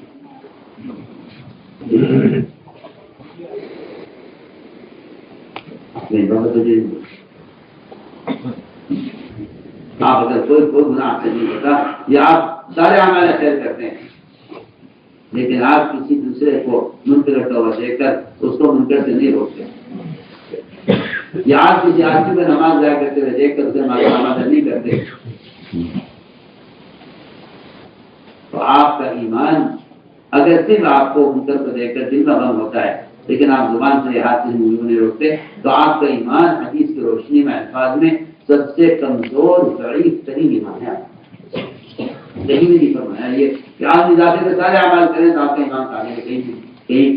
[SPEAKER 1] آپ اگر کوئی گناہ آپ سے نہیں ہوتا یا آپ سارے اعمال خیر کرتے ہیں، لیکن آپ کسی دوسرے کو منکر کرتا ہوا دیکھ کر اس کو منکر سے نہیں روکتے، یا آپ کسی آدمی کو نماز ضائع کرتے ہوئے دیکھ کر اسے نماز نہیں کرتے، تو آپ کا ایمان اگر صرف آپ کو منکر کو دیکھ کر دل کا غم ہوتا ہے لیکن آپ زبان سے ہاتھ سے منہ نہیں روکتے، تو آپ کا ایمان حدیث کی روشنی میں الفاظ میں سب سے کمزور ضعیف ترین ایمان ہے۔ یہی بھی نہیں فرمایا یہ کہ آپ ذاتی کے سارے اعمال کریں تو آپ کا ایمان کامل ہے،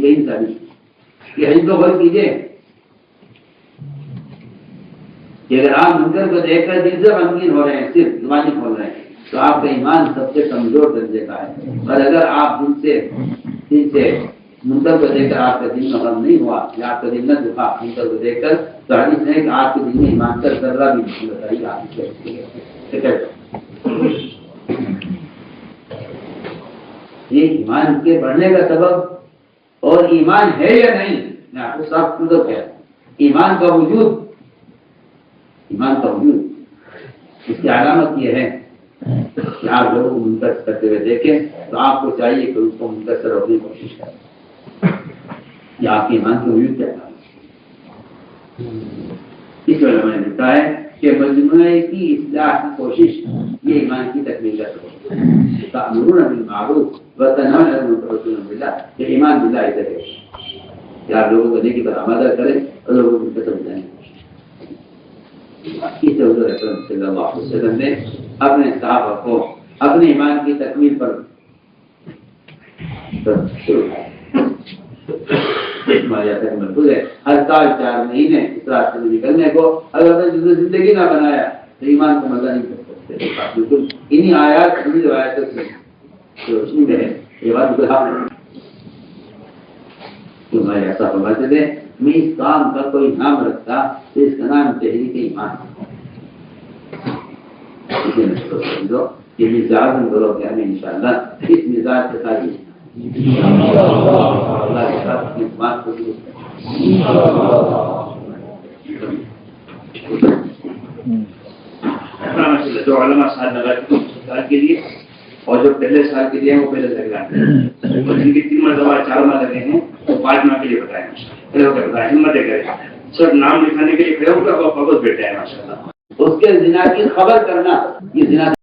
[SPEAKER 1] کہیں ثابت یہ حدیث کو غور کیجیے کہ اگر آپ منکر کو دیکھ کر دل سے غمگین ہو رہے ہیں، صرف زبانی کھول رہے ہیں، تو آپ کا ایمان سب سے کمزور درجے کا ہے۔ اور اگر آپ دل سے منکر کو دیکھ کر آپ کا دل میں غم نہیں ہوا یا آپ کا دل نہ دکھا منکر کو دیکھ کر، تو حدیث ہے کہ آپ کے دل میں ایمان کا ذرہ بھی نہیں بتائیے آپ یہ ایمان کے بڑھنے کا سبب اور ایمان ہے یا نہیں، میں آپ کو صاف خود کہہ ایمان کا وجود اس کی علامت یہ ہے کہ آپ لوگوں کو منکر کرتے ہوئے دیکھیں تو آپ کو چاہیے کہ اس کو منکر سے روکنے کی کوشش کریں۔ یہ آپ کے ایمان کا وجود کیا ہے؟ اس علماء نے لکھا ہے کہ مجموعے کی اصلاح کی کوشش یہ ایمان کی تکمیل کا سبب ہے۔ تأمرون بالمعروف وتنهون عن المنکر وتؤمنون باللہ، یہ ایمان باللہ ادھر ہے کہ آپ لوگوں کو نیکی پر آمادہ کریں اور لوگوں کو سمجھائیں۔ اس حضور اکرم صلی اللہ علیہ وسلم نے اپنے صحابہ کو اپنے ایمان کی تکمیل پر محفوظ ہے۔ ہر سال 4 مہینے اس راستے میں نکلنے کو اگر زندگی نہ بنایا تو ایمان کو مزہ نہیں کر سکتے۔ بالکل انہی آیات انہی روایتوں سے روشنی میں ہے یہ بات بالکل تمہارے ایسا فرماتے تھے میں اس کام کا کوئی نام رکھتا تو اس کا نام تحریک ایمان ہے۔ یہ مزاج ہم لوگ کیا ہمیں انشاءاللہ اس مزاج کے ساتھ اللہ کے ساتھ اپنی بات کو درست جو علماء سال لگا سال کے لیے اور جو پہلے سال کے لیے وہ پہلے لگ رہا ہے، اور جن کی 3 مرتبہ 4 ماہ لگے ہیں وہ 5 ماہ کے لیے بتائیں کھڑے ہو کر بتائیں، ہمت کریں سب نام لکھانے کے لیے کھڑے ہو کر وہ بیٹھے ہیں ماشاء اللہ۔ اس کے زنا کی خبر کرنا یہ زنا